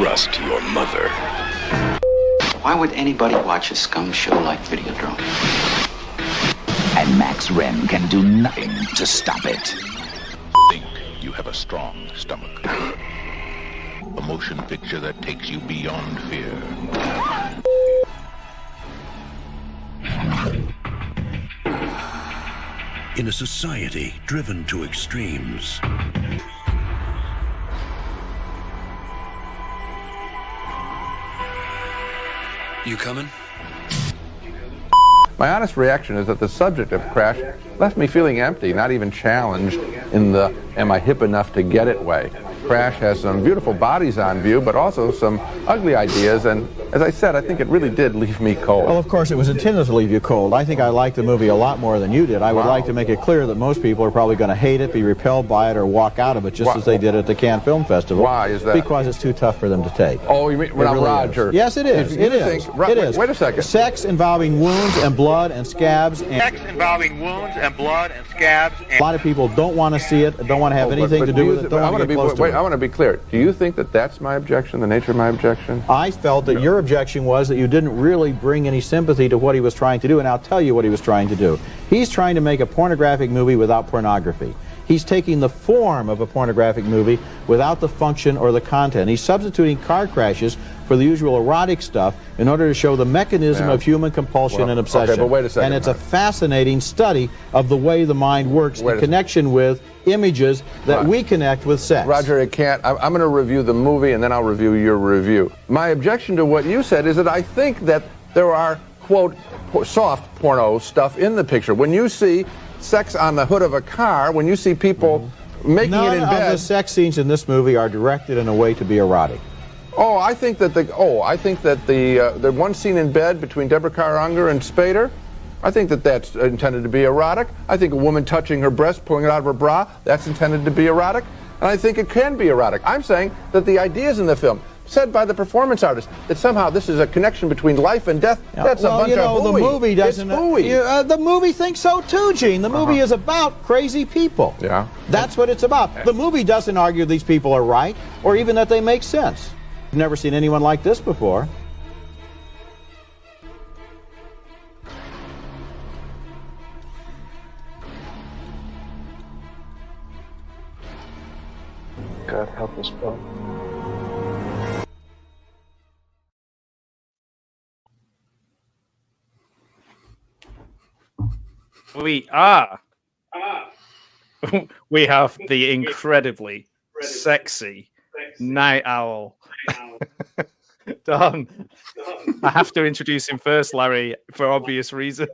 trust your mother. Why would anybody watch a scum show like Videodrome? And Max Wren can do nothing to stop it. Think you have a strong stomach. A motion picture that takes you beyond fear. In a society driven to extremes, You coming? My honest reaction is that the subject of Crash left me feeling empty, not even challenged in the am I hip enough to get it way. Crash has some beautiful bodies on view, but also some ugly ideas, and as I said, I think it really did leave me cold. Well, of course, it was intended to leave you cold. I think I liked the movie a lot more than you did. I would like to make it clear that most people are probably going to hate it, be repelled by it, or walk out of it, just as they did at the Cannes Film Festival. Why is that? Because it's too tough for them to take. Oh, you mean really Roger? Is. Yes, it is. It is. It is. Wait a second. Sex involving wounds and blood and scabs. And sex involving wounds and blood and scabs. And a lot of people don't want to see it, don't want to have anything to do with it, don't want to get close to it. I want to be clear. Do you think that that's my objection, the nature of my objection? I felt that your objection was that you didn't really bring any sympathy to what he was trying to do, and I'll tell you what he was trying to do. He's trying to make a pornographic movie without pornography. He's taking the form of a pornographic movie without the function or the content. He's substituting car crashes for the usual erotic stuff in order to show the mechanism of human compulsion and obsession. Okay, but wait a second. And it's a fascinating study of the way the mind works in connection with images that we connect with sex. Roger, it can't. I'm going to review the movie and then I'll review your review. My objection to what you said is that I think that there are, quote, soft porno stuff in the picture. When you see sex on the hood of a car, when you see people making it in bed. None of the sex scenes in this movie are directed in a way to be erotic. Oh, I think that the one scene in bed between Deborah Carr Unger and Spader, I think that that's intended to be erotic. I think a woman touching her breast, pulling it out of her bra, that's intended to be erotic. And I think it can be erotic. I'm saying that the ideas in the film, said by the performance artist, that somehow this is a connection between life and death, that's a bunch of hooey. The movie doesn't. The movie thinks so too, Gene. The movie is about crazy people. Yeah. That's what it's about. The movie doesn't argue these people are right, or even that they make sense. I've never seen anyone like this before. God help us both. We have the incredibly sexy night owl. Don, I have to introduce him first, Larry, for obvious reasons.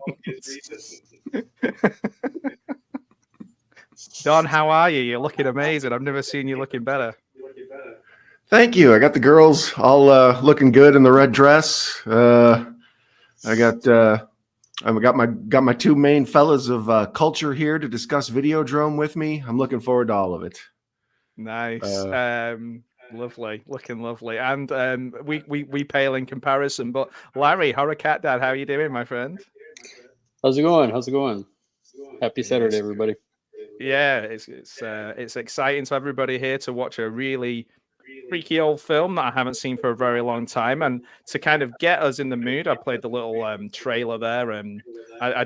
Don, how are you? You're looking amazing. I've never seen you looking better. Thank you. I got the girls all looking good in the red dress. I got my two main fellas of culture here to discuss Videodrome with me. I'm looking forward to all of it. Nice. Lovely. Looking lovely. And we pale in comparison. But Larry, Horror Cat Dad, how are you doing, my friend? How's it going? Happy Saturday, everybody. Yeah, it's exciting to everybody here to watch a really freaky old film that I haven't seen for a very long time, and to kind of get us in the mood, I played the little trailer there, and I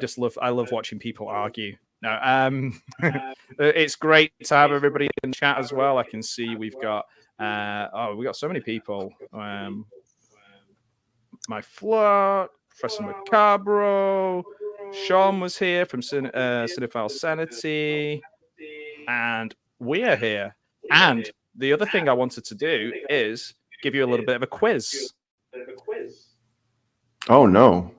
love watching people argue. No, it's great to have everybody in chat as well. I can see we've got we got so many people. My Flock, Professor Macabro, Sean was here from Cinephile Sanity, and we are here. And the other thing I wanted to do is give you a little bit of a quiz. Oh, no.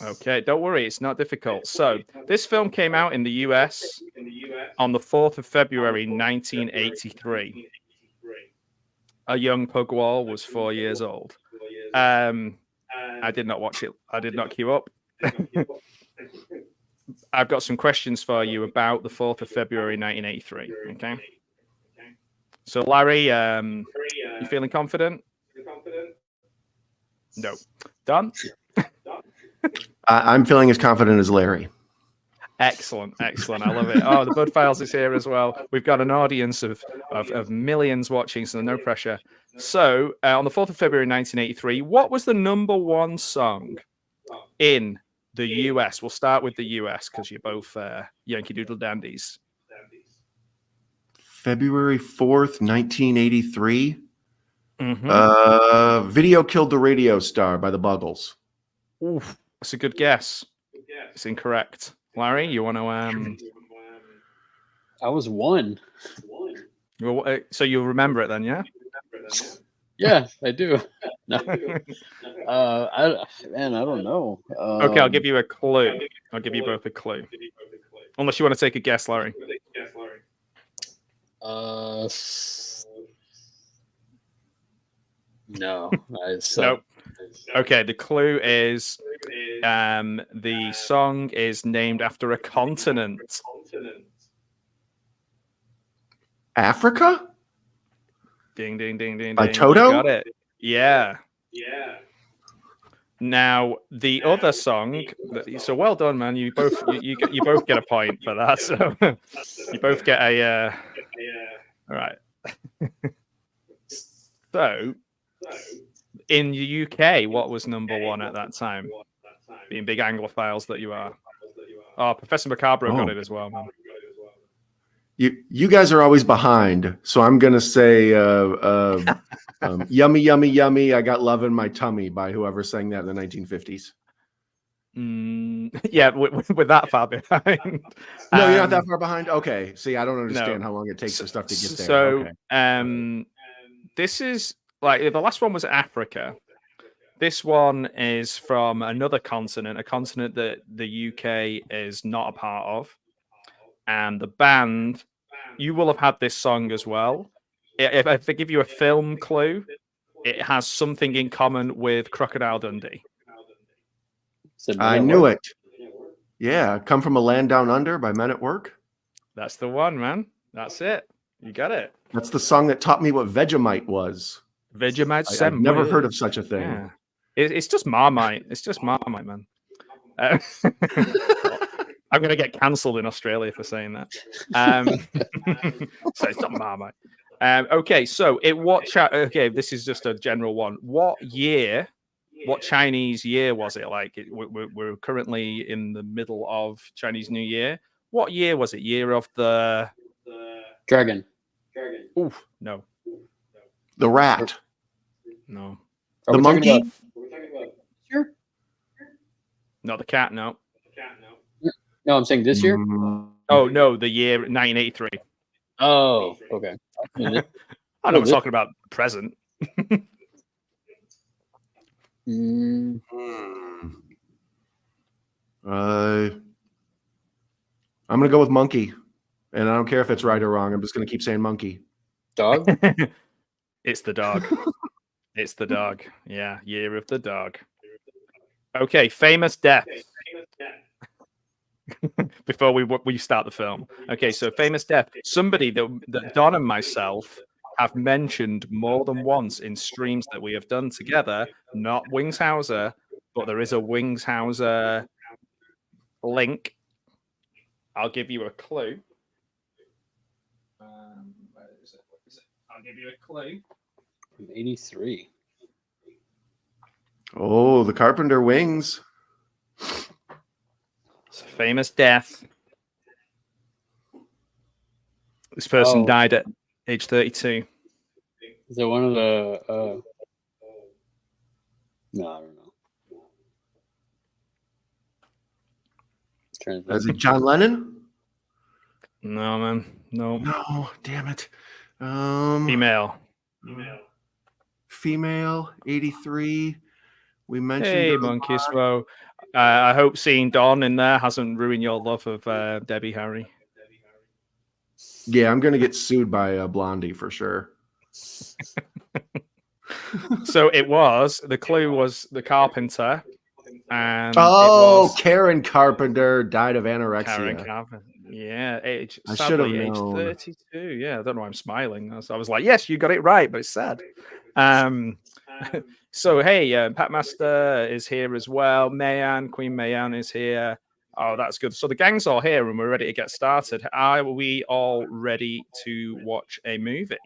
Okay, don't worry. It's not difficult. So this film came out in the US on the 4th of February, 1983. A young Pugwall was 4 years old. I did not watch it. I did not queue up. I've got some questions for you about the 4th of February, 1983. Okay. So, Larry, you feeling confident? No. Done? I'm feeling as confident as Larry. Excellent, excellent. I love it. Oh, the Bud Files is here as well. We've got an audience of millions watching, so no pressure. So, on the 4th of February 1983, what was the #1 song in the US? We'll start with the US because you're both Yankee Doodle dandies. February 4th, 1983. Mm-hmm. Video Killed the Radio Star by the Buggles. Oof, that's a good guess. It's incorrect. Larry, you want to? I was 1. So you'll remember it then, yeah? Yeah, I do. No. I don't know. Okay, I'll give you a clue. I'll give you both a clue. Unless you want to take a guess, Larry. No. Nope. Okay, the clue is the song is named after a continent. Africa? Ding, ding, ding, ding, By ding. Toto? You got it. Yeah. Now the other song. So well done, man. You both you both get a point for that. So you both get a. All right. So in the UK, what was #1 at that time? Being big Anglophiles that you are. Oh, Professor Macabre got it as well, man. You guys are always behind, so I'm gonna say "Yummy, Yummy, Yummy." I got love in my tummy by whoever sang that in the 1950s. Yeah, with that far behind. No, you're not that far behind. Okay, see, I don't understand how long it takes for stuff to get there. So, okay. This is like the last one was Africa. This one is from another continent, a continent that the UK is not a part of. And the band, you will have had this song as well. If I give you a film clue, it has something in common with Crocodile Dundee. I knew it. Yeah, Come From a Land Down Under by Men at Work. That's the one, man. That's it. You got it. That's the song that taught me what Vegemite was. Vegemite. I've never heard of such a thing. Yeah. It's just Marmite. It's just Marmite, man. I'm going to get cancelled in Australia for saying that. So it's not Marmite. Okay, so okay, this is just a general one. What Chinese year was it? Like we're currently in the middle of Chinese New Year. What year was it? Year of the Dragon. Oof, no. The rat. No. The monkey? Sure. Not the cat, no. No, I'm saying this year. Oh no, the year 1983. Oh, okay. I know we're talking about present. I'm gonna go with monkey, and I don't care if it's right or wrong. I'm just gonna keep saying monkey. Dog. It's the dog. It's the dog. Yeah, year of the dog. Okay, famous death. Before we start the film. Okay, so famous death. Somebody that Don and myself have mentioned more than once in streams that we have done together. Not Wingshauser, but there is a Wingshauser link. I'll give you a clue. Where is it? I'll give you a clue. 83. Oh, the Carpenter Wings. It's a famous death. This person died at age 32. Is it one of the? No, I don't know. Is it John Lennon? No, man. No. No, damn it. Female, 83. We mentioned. Hey, Monkey Slow. I hope seeing Don in there hasn't ruined your love of Debbie Harry. Yeah, I'm gonna get sued by Blondie for sure. So the clue was the Carpenter, and Karen Carpenter died of anorexia. Karen Carpenter. Yeah, age 32. 32. Yeah, I don't know why I'm smiling. I was like, yes, you got it right, but it's sad. So hey, Pat Master is here as well. Queen Mayan is here. Oh, that's good. So the gang's all here and we're ready to get started. Are we all ready to watch a movie?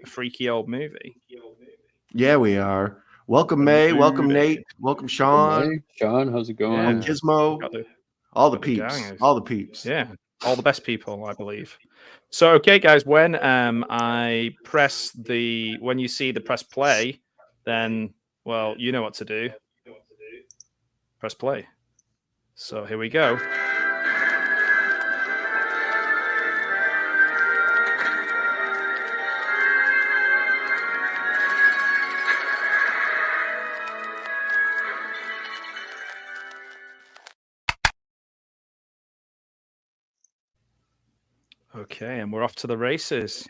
A freaky old movie? Yeah, we are. Welcome, May. Welcome, Nate. Welcome, Sean. Hey, Sean, how's it going? Yeah. Gizmo. Got the- All the got the peeps. gang. All the peeps. Yeah, all the best people, I believe. So, okay, guys, when I press when you see the press play, then, well, you know what to do. Press play. So here we go. Okay, and we're off to the races.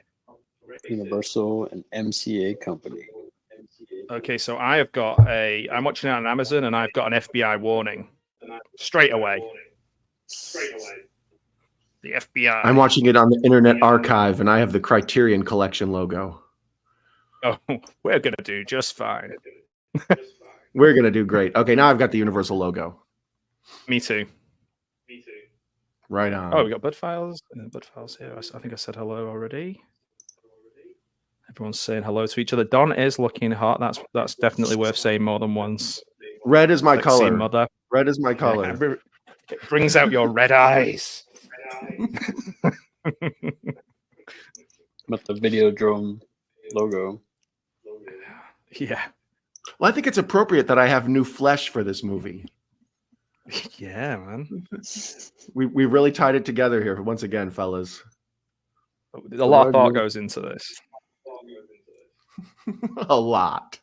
Universal and MCA company. Okay, so I'm watching it on Amazon and I've got an FBI warning straight away. The FBI. I'm watching it on the Internet Archive, and I have the Criterion Collection logo. Oh, we're going to do just fine. We're going to do great. Okay, now I've got the Universal logo. Me too. Right on. Oh, we got Bud Files. Bud Files here. I think I said hello already. Everyone's saying hello to each other. Don is looking hot. That's definitely worth saying more than once. Red is my Sexy color. Mother. Red is my color. It brings out your red eyes. With the Videodrome logo. Yeah. Well, I think it's appropriate that I have new flesh for this movie. Yeah, man. We really tied it together here once again, fellas. A lot of thought goes into this. A lot.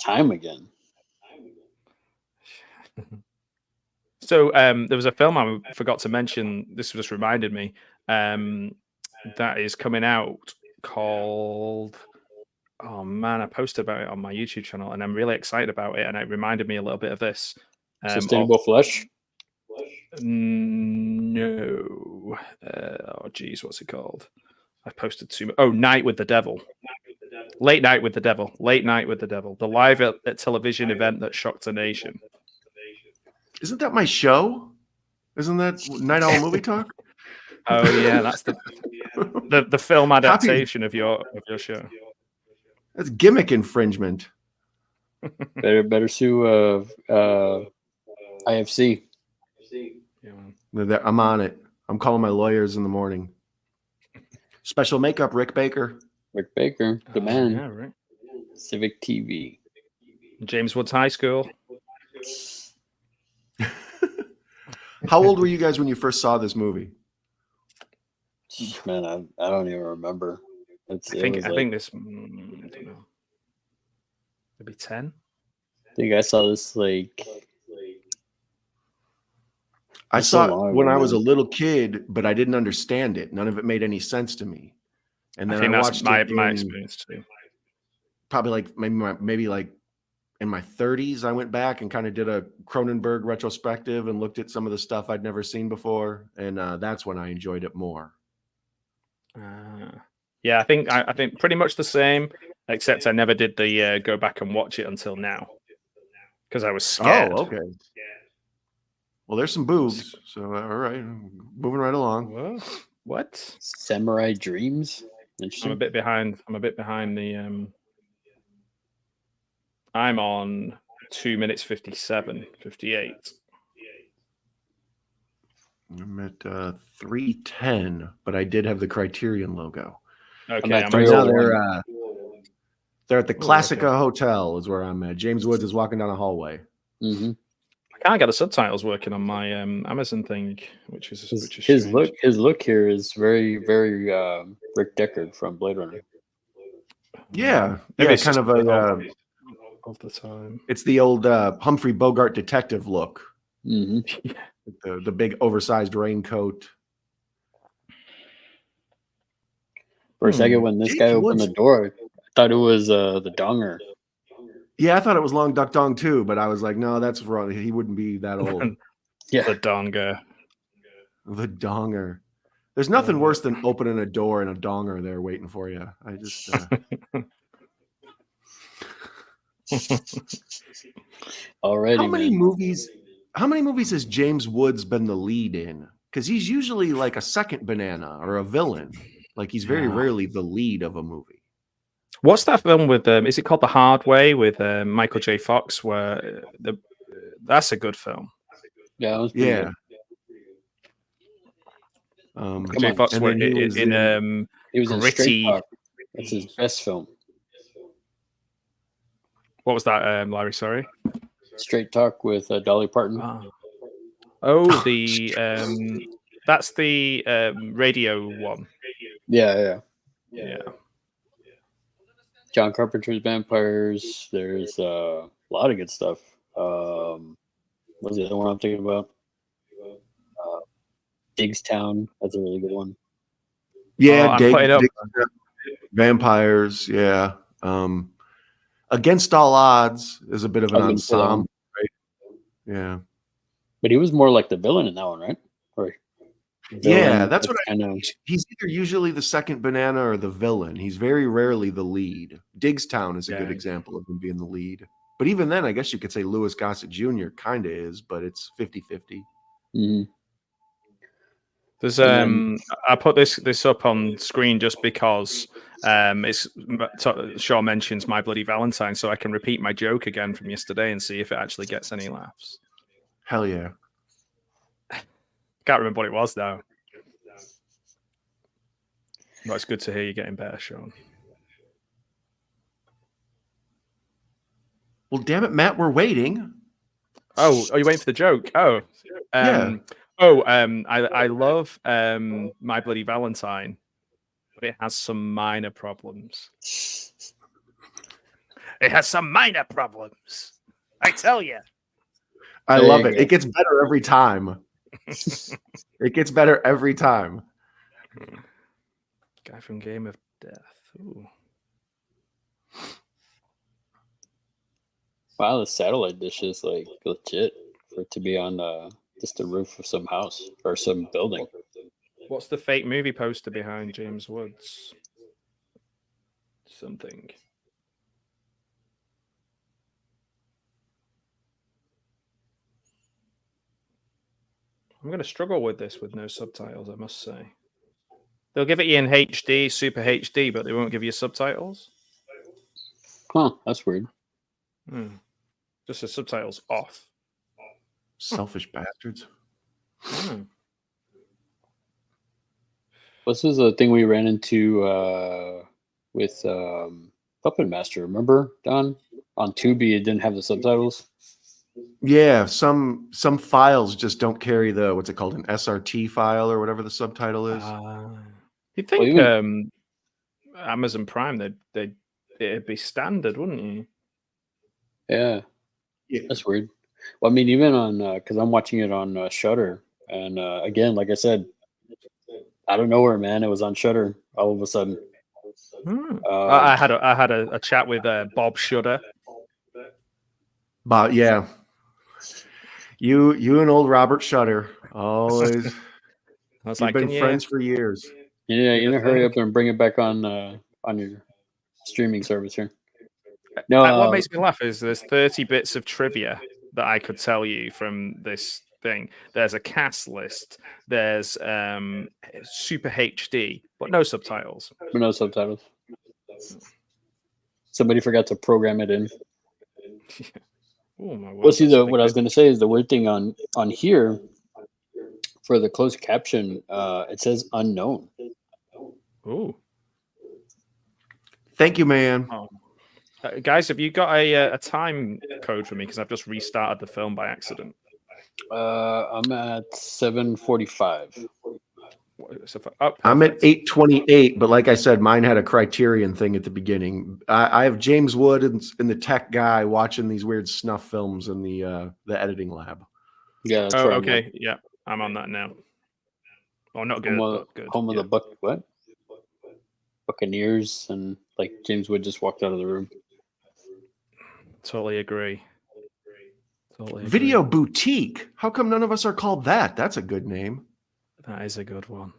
Time again. So there was a film I forgot to mention. This just reminded me. That is coming out called. Oh man, I posted about it on my YouTube channel, and I'm really excited about it. And it reminded me a little bit of this. Sustainable Flesh. No. Oh geez, what's it called? I posted too much. Oh, Night with the Devil. Late Night with the Devil. Late Night with the Devil. The live at television event that shocked the nation. Isn't that my show? Isn't that Night Owl Movie Talk? Oh yeah, that's the film adaptation of your show. That's gimmick infringement. Better sue IFC. Yeah, I'm on it. I'm calling my lawyers in the morning. Special makeup, Rick Baker. Rick Baker, the man. Yeah, right. Civic TV. James Woods High School. How old were you guys when you first saw this movie? Man, I don't even remember. I think this. I don't know. Maybe 10. I think I saw this I saw it when I was a little kid, but I didn't understand it. None of it made any sense to me. And then I watched my experience too. Probably maybe like in my 30s, I went back and kind of did a Cronenberg retrospective and looked at some of the stuff I'd never seen before, and that's when I enjoyed it more. Yeah, I think pretty much the same, except I never did the go back and watch it until now because I was scared. Oh, okay. Well, there's some boobs, so all right, moving right along. Whoa. What? Samurai Dreams. I'm a bit behind the. I'm on 2 minutes 58. I'm at 3:10, but I did have the Criterion logo. Okay, right now they're at the Classica Hotel is where I'm at. James Woods is walking down a hallway. Mm-hmm. I can't get the subtitles working on my Amazon thing, which is his look. His look here is very, very Rick Deckard from Blade Runner. Yeah, it's kind of a of the time. It's the old Humphrey Bogart detective look. Mm-hmm. The big oversized raincoat. For a second, when this guy opened the door, I thought it was the donger. Yeah, I thought it was Long Duck Dong too, but I was like, no, that's wrong. He wouldn't be that old. Yeah, the donger. The donger. There's nothing worse than opening a door and a donger there waiting for you. I just. Already. How many movies? How many movies has James Woods been the lead in? Because he's usually like a second banana or a villain. Like he's very rarely the lead of a movie. What's that film with? Is it called The Hard Way with Michael J. Fox? Where that's a good film. Yeah, it was pretty good. J. Fox were he was in Gritty. Straight Talk. That's his best film. What was that, Larry? Sorry. Straight Talk with Dolly Parton. Oh, that's the radio one. Yeah. Yeah. John Carpenter's Vampires. There's a lot of good stuff. What's the other one I'm thinking about? Diggstown. That's a really good one. Yeah, Vampires. Yeah. Against All Odds is a bit of an ensemble, right? Yeah. But he was more like the villain in that one, right? Yeah, that's what I know. He's either usually the second banana or the villain. He's very rarely the lead. Diggstown is a good example of him being the lead. But even then, I guess you could say Louis Gossett Jr. kind of is, but it's 50-50. Mm-hmm. There's I put this up on screen just because Shaw mentions My Bloody Valentine, so I can repeat my joke again from yesterday and see if it actually gets any laughs. Hell yeah. Can't remember what it was now. But it's good to hear you getting better, Sean. Well, damn it, Matt, we're waiting. Oh, are you waiting for the joke? Oh, yeah. I love My Bloody Valentine, but it has some minor problems. It has some minor problems. I tell you. I love it. It gets better every time. It gets better every time. Guy from Game of Death. Ooh. Wow, the satellite dish is like legit for it to be on just the roof of some house or some building. What's the fake movie poster behind James Woods? Something. I'm going to struggle with this with no subtitles, I must say. They'll give it you in HD, Super HD, but they won't give you subtitles. Huh, that's weird. Just the subtitles off. Selfish bastards. This is a thing we ran into with Puppet Master. Remember, Don? On Tubi, it didn't have the subtitles. Yeah, some files just don't carry the, what's it called, an SRT file or whatever the subtitle is. You'd think Amazon Prime, it'd be standard, wouldn't you? Yeah, that's weird. Well, I mean, even on because I'm watching it on Shudder, and again, like I said, out of nowhere, man, it was on Shudder all of a sudden. I had a chat with Bob Shudder. But yeah, you and old Robert Shudder always. You've been friends for years. Yeah, you know, hurry up and bring it back on your streaming service here. No, what makes me laugh is there's 30 bits of trivia that I could tell you from this thing. There's a cast list. There's Super HD, but no subtitles. No subtitles. Somebody forgot to program it in. Oh, my word, well, see, what I was going to say is the weird thing on here for the closed caption, it says unknown. Oh, thank you, man. Guys, have you got a time code for me? Because I've just restarted the film by accident. I'm at 7:45. I'm at 8:28, but like I said, mine had a Criterion thing at the beginning. I have James Wood and the tech guy watching these weird snuff films in the editing lab. Yeah. That's right, okay. Man. Yeah, I'm on that now. Oh, not good. But good. Home of the Buccaneers, and like James Wood just walked out of the room. Totally agree. Video Boutique. How come none of us are called that? That's a good name. That is a good one.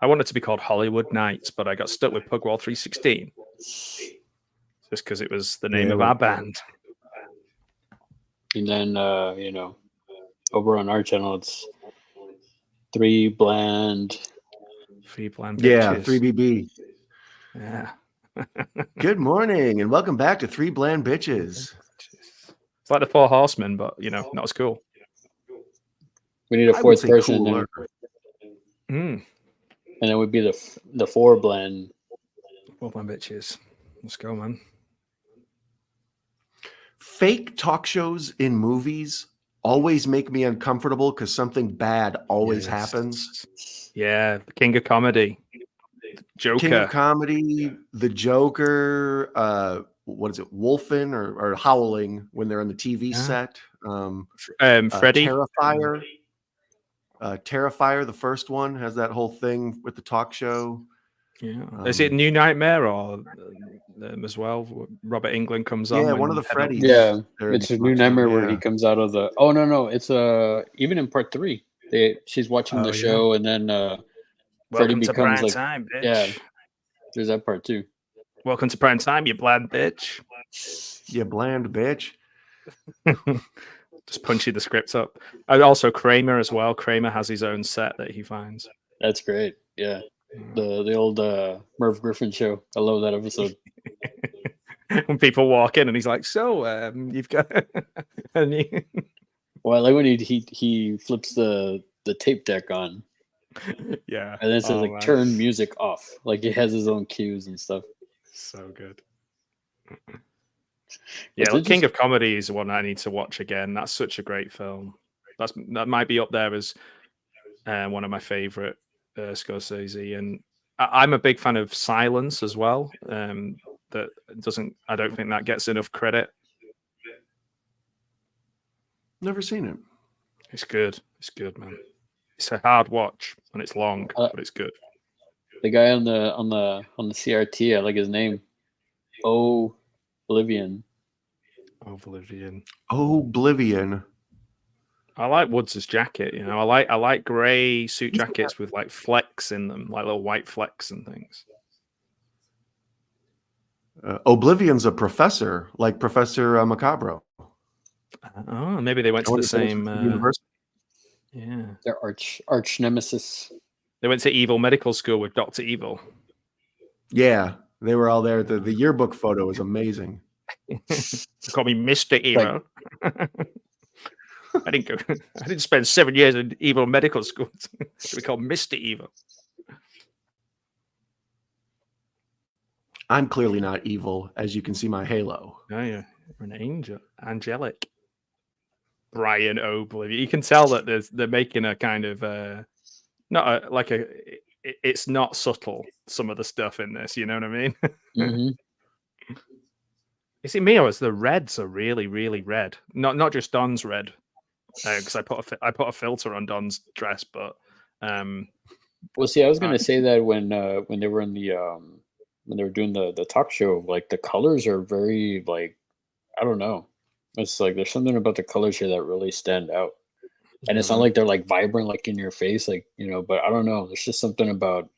I wanted to be called Hollywood Nights, but I got stuck with Pugwall 316 just because it was the name of our band. And then over on our channel, it's Three Bland. Three Bland Yeah, Bitches. 3BB. Yeah. Good morning and welcome back to Three Bland Bitches. It's like the Four Horsemen, but not as cool. We need a I would fourth say person, cooler. and then would be the Four Bland. Four Bland Bitches. Let's go, man. Fake talk shows in movies always make me uncomfortable because something bad always happens. Yeah, the King of Comedy. Joker. King of Comedy, the Joker, what is it, Wolfen or Howling when they're on the TV set. Freddy. Terrifier. Terrifier, the first one, has that whole thing with the talk show. Yeah. Is it New Nightmare or as well? Robert Englund comes on. Yeah, one of the Freddys. Yeah, it's a New Nightmare where he comes out of the. Oh no, it's even in part 3. She's watching the show and then Freddy becomes like time, bitch. Yeah. There's that part too. Welcome to prime time, you bland bitch. You bland bitch. Just punchy the script up. And also Kramer as well. Kramer has his own set that he finds. That's great. Yeah. The old Merv Griffin show. I love that episode. When people walk in and he's like, so you've got Well, I like when he flips the tape deck on. Yeah. And then it says turn music off. Like he has his own cues and stuff. So good. Yeah, King of Comedy is one I need to watch again. That's such a great film. That might be up there as one of my favorite Scorsese. And I'm a big fan of Silence as well. I don't think that gets enough credit. Never seen it. It's good. It's good, man. It's a hard watch and it's long, but it's good. The guy on the CRT, I like his name. Oblivion. I like Woods' jacket. I like grey suit jackets with like flecks in them, like little white flecks and things. Oblivion's a professor, like Professor Macabro. Oh, maybe they went to the same university. Yeah, their arch nemesis. They went to Evil Medical School with Dr. Evil. Yeah, they were all there. The yearbook photo is amazing. They call me Mr. Evil. I didn't spend 7 years in Evil Medical School to be called Mr. Evil. I'm clearly not evil, as you can see my halo. Oh, yeah. You're an angel. Angelic. Brian Oblivion. You can tell that they're making a kind of it's not subtle, some of the stuff in this, you know what I mean? Mm-hmm. Is it me or is the reds are really, really red? Not just Don's red. Because I put a filter on Don's dress, but well, see, I was gonna say that when they were in the when they were doing the talk show, like the colors are very like, I don't know, it's like there's something about the colors here that really stand out, and it's not like they're like vibrant like in your face, like but I don't know, there's just something about.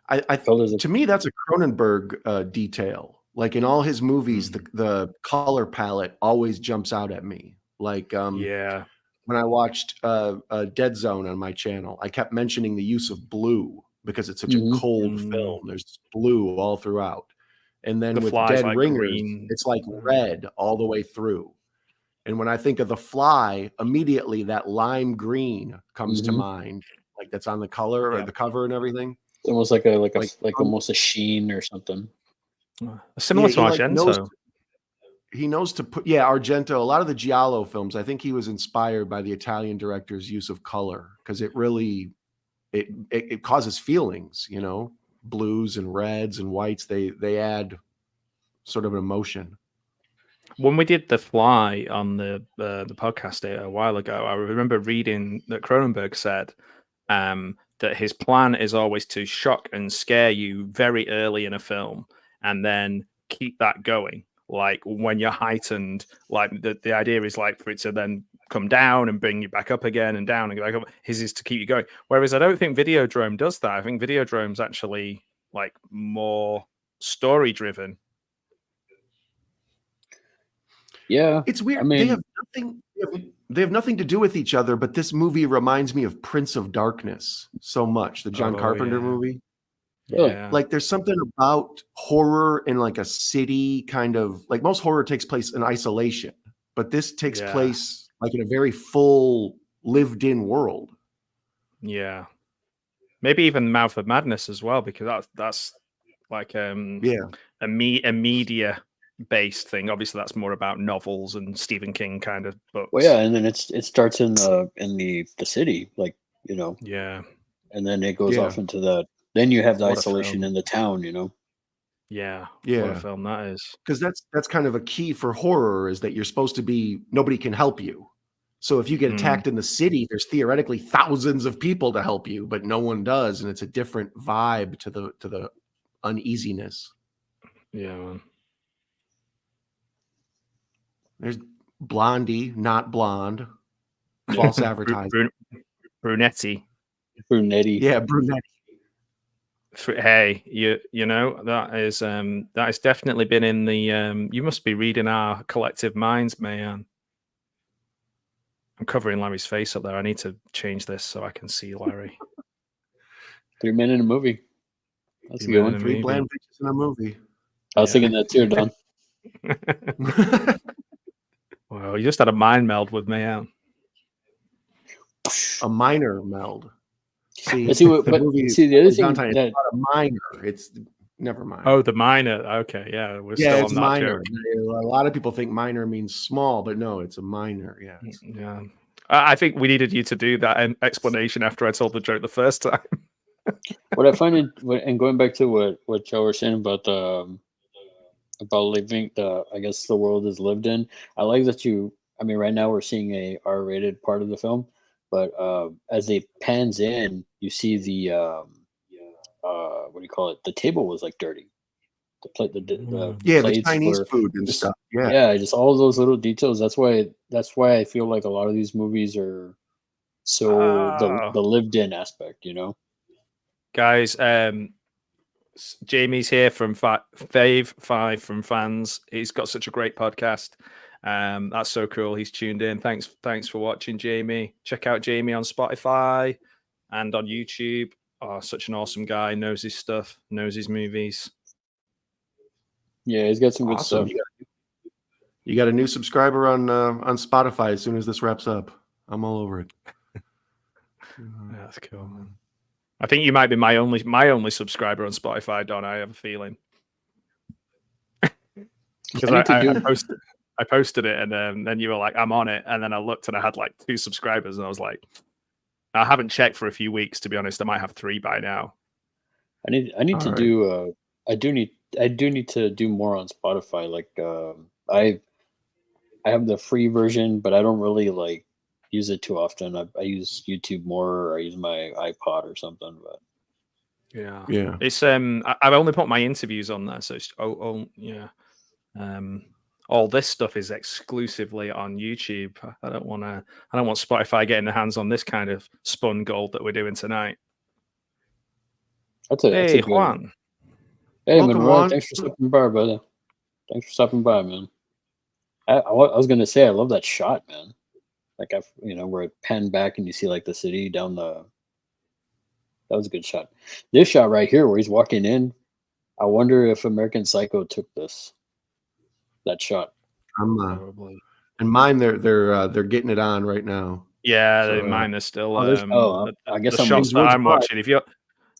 To me, that's a Cronenberg detail. Like in all his movies, the color palette always jumps out at me. Like when I watched Dead Zone on my channel, I kept mentioning the use of blue because it's such a cold film. There's blue all throughout. And then with Dead Ringers, it's like red all the way through. And when I think of The Fly, immediately that lime green comes to mind, like that's on the color or the cover and everything. It's almost like almost a sheen or something. Similar to Argento. He knows to put Argento. A lot of the Giallo films, I think he was inspired by the Italian director's use of color because it really it causes feelings. Blues and reds and whites. They add sort of an emotion. When we did The Fly on the podcast a while ago, I remember reading that Cronenberg said that his plan is always to shock and scare you very early in a film and then keep that going. Like when you're heightened, like the idea is like for it to then come down and bring you back up again and down and go back up. His is to keep you going. Whereas I don't think Videodrome does that. I think Videodrome's actually like more story driven. Yeah, It's weird. I mean, They have nothing. They have nothing to do with each other. But this movie reminds me of Prince of Darkness so much. The John Carpenter movie. really? Yeah. Like there's something about horror in like a city kind of like most horror takes place in isolation, but this takes place like in a very full lived in world. Yeah. Maybe even Mouth of Madness as well, because that's like Yeah. a media based thing. Obviously that's more about novels and Stephen King kind of books. Well, yeah, and then it starts in the city, like, you know, Yeah. and then it goes Yeah. off into the. Then you have the What a isolation film. in the town, you know. Yeah. What Yeah. a film that is. Because that's kind of a key for horror is that you're supposed to be nobody can help you. So if you get attacked in the city, there's theoretically thousands of people to help you, but no one does, and it's a different vibe to the uneasiness. Yeah, man. There's Blondie, not blonde. False advertising. Brunetti. Yeah, Brunetti. Hey, you know that has definitely been in the. You must be reading our collective minds, man. I'm covering Larry's face up there. I need to change this so I can see Larry. 3 men in a movie. That's a good one. 3 bland bitches in a movie. I was thinking that too, Don. Well, you just had a mind meld with me, Ann. A minor meld. See, the other thing it's not a minor. It's never mind. Oh, the minor. Okay, yeah, we're still it's on that minor. joke. A lot of people think minor means small, but no, it's a minor. Yeah. Yeah. I think we needed you to do that explanation after I told the joke the first time. What I find and going back to what Joe was saying about living I guess the world is lived in. I like that I mean, right now we're seeing a R-rated part of the film, but as it pans in, you see the what do you call it? The table was like dirty. The plate, the the Chinese food and stuff. Yeah, just all those little details. That's why I feel like a lot of these movies are so the lived in aspect, you know. Guys, Jamie's here from Fave 5 from Fans. He's got such a great podcast. That's so cool. He's tuned in. Thanks for watching, Jamie. Check out Jamie on Spotify and on YouTube. Oh, such an awesome guy. Knows his stuff. Knows his movies. Yeah, he's got some good stuff. You got a new subscriber on Spotify as soon as this wraps up. I'm all over it. That's cool, man. I think you might be my only subscriber on Spotify, Don. I have a feeling. Because I posted it, and then you were like, "I'm on it," and then I looked and I had like 2 subscribers, and I was like, I haven't checked for a few weeks, to be honest. I might have 3 by now. I need to do. I do need to do more on Spotify. Like I have the free version, but I don't really like use it too often. I use YouTube more, or I use my iPod or something. But yeah, it's I've only put my interviews on there, so it's all this stuff is exclusively on YouTube. I don't want Spotify getting their hands on this kind of spun gold that we're doing tonight. That's a Juan. Hey, Juan. Thanks for stopping by, brother. Thanks for stopping by, man. I was gonna say I love that shot, man. Like where it panned back and you see like the city down the. That was a good shot. This shot right here, where he's walking in, I wonder if American Psycho took that shot. Probably. And mine, they're getting it on right now. Yeah, so, mine is still. I guess the shots that I'm watching.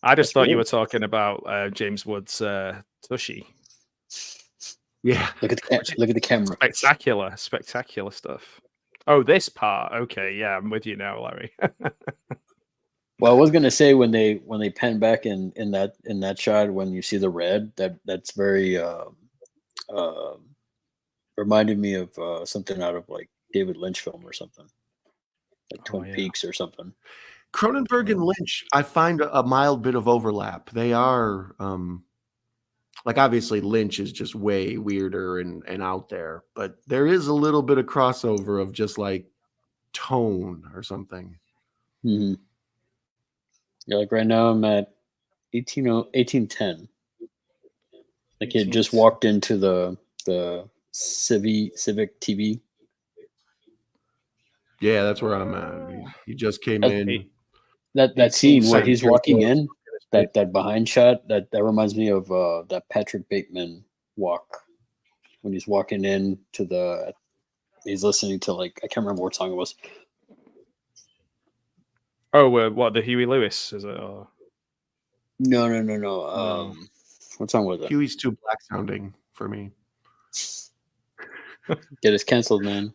I just thought you were talking about James Wood's Tushy. Yeah, look at the camera. Spectacular stuff. Oh, this part. Okay, yeah, I'm with you now, Larry. Well, I was gonna say when they pan back in that shot, when you see the red, that's very reminded me of something out of like David Lynch film or something, like Twin Peaks or something. Cronenberg and Lynch, I find a mild bit of overlap. They are like obviously Lynch is just way weirder and out there, but there is a little bit of crossover of just like tone or something. Mm-hmm. Yeah, like right now I'm at 1810. The kid just walked into the Civic TV. Yeah, that's where I'm at. He just came That- in. That scene where St. he's walking in, Petersburg. that behind shot, that reminds me of that Patrick Bateman walk when he's walking in to the. He's listening to like I can't remember what song it was. Oh, what, the Huey Lewis is it? Or... No. What song was it? Huey's too black sounding for me. Get us canceled, man.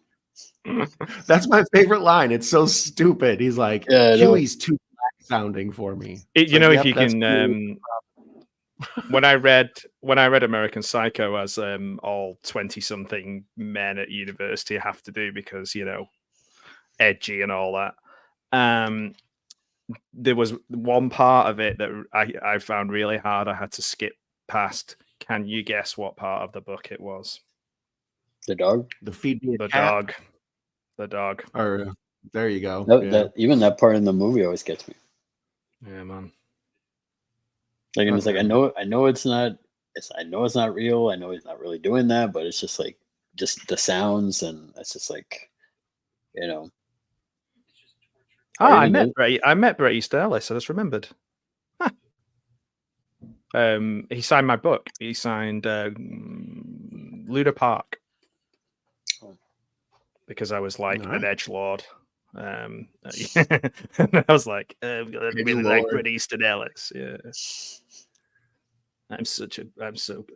That's my favorite line. It's so stupid. He's like, Huey's too black sounding for me. If you that's can, when I read American Psycho, as all 20-something men at university have to do because edgy and all that. There was one part of it that I found really hard. I had to skip past. Can you guess what part of the book it was? The dog. The feed me a The cat. dog. The dog. Or there you go. No, Yeah. even that part in the movie always gets me. Yeah, man. Like, and it's like I know it's not. I know it's not real. I know he's not really doing that, but it's just like just the sounds, and it's just like, I met Bret Easton Ellis. I just remembered. He signed my book. He signed Luda Park because I was like an edgelord. And I was like, I'm gonna be like Bret Easton Ellis. Yeah.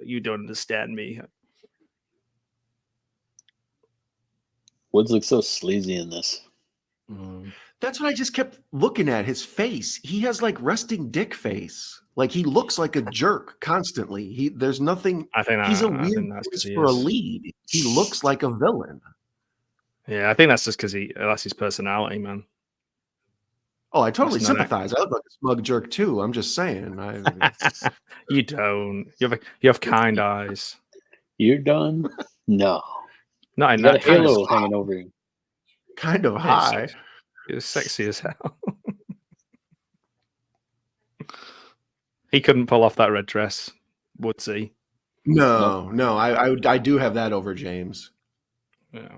You don't understand me. Woods looks so sleazy in this. That's what I just kept looking at. His face. He has like resting dick face. Like he looks like a jerk constantly. There's nothing. He's a weird choice for a lead. He looks like a villain. Yeah, I think that's just because that's his personality, man. Oh, I totally sympathize. I look like a smug jerk too. I'm just saying. You don't. You have kind eyes. You're done? No. Not in you got that a halo hanging over you. Kind of high. You're sexy as hell. He couldn't pull off that red dress, would he? No. I do have that over James. Yeah.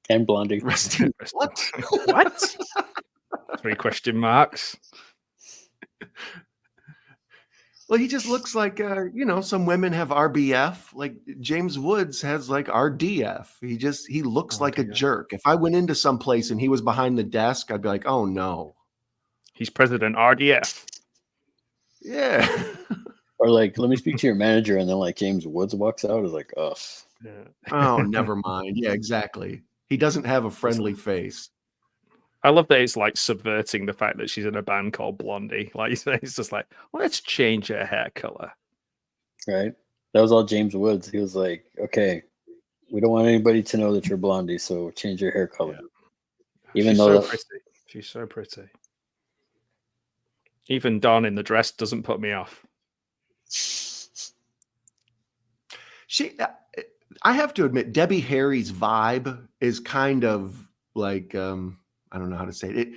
And Blondie. What? What? 3 question marks. Well, he just looks like some women have RBF. Like James Woods has like RDF. He looks like a jerk. If I went into some place and he was behind the desk, I'd be like, oh no. He's President RDF. Yeah. Or like, let me speak to your manager, and then like James Woods walks out. Is like, oh. Yeah. Oh, never mind. Yeah, exactly. He doesn't have a friendly face. I love that it's like subverting the fact that she's in a band called Blondie. Like it's just like, let's change her hair color. Right. That was all James Woods. He was like, okay, we don't want anybody to know that you're Blondie, so change your hair color. Yeah. Even though she's so pretty. Even Dawn in the dress doesn't put me off. I have to admit, Debbie Harry's vibe is kind of like, I don't know how to say it.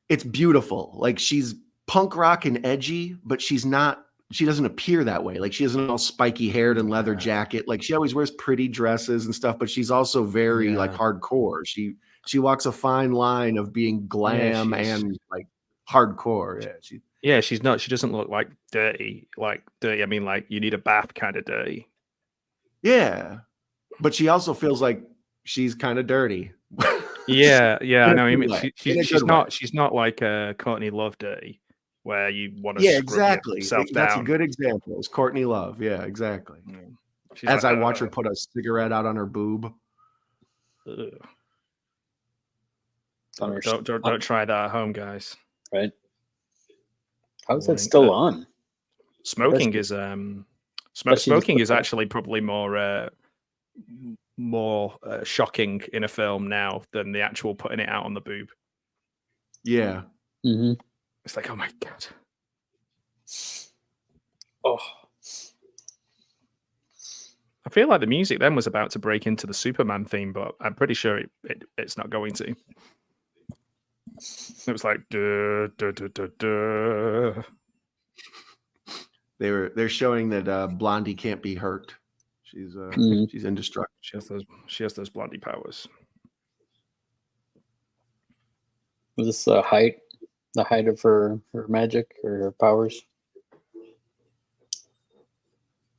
It's beautiful. Like she's punk rock and edgy, but she doesn't appear that way. Like she isn't all spiky haired and leather jacket. Like she always wears pretty dresses and stuff, but she's also very like hardcore. She walks a fine line of being glam and like hardcore. She's not. She doesn't look like dirty. Like dirty. I mean, like you need a bath kind of dirty. Yeah. But she also feels like she's kind of dirty. Yeah, I know. I mean, she's not like Courtney Love dirty, where you want to exactly. That's down. A good example. It's Courtney Love. Yeah, exactly. Yeah. As I watch her put a cigarette out on her boob. Don't try that at home, guys. Right? How is that still on? Smoking is smoking is actually probably more shocking in a film now than the actual putting it out on the boob. Yeah. Mm-hmm. It's like, oh my god. Oh. I feel like the music then was about to break into the Superman theme, but I'm pretty sure it's not going to. It was like duh, duh, duh, duh, duh. They're showing that Blondie can't be hurt. She's indestructible. She has those bloody powers. Was this the height of her magic or her powers?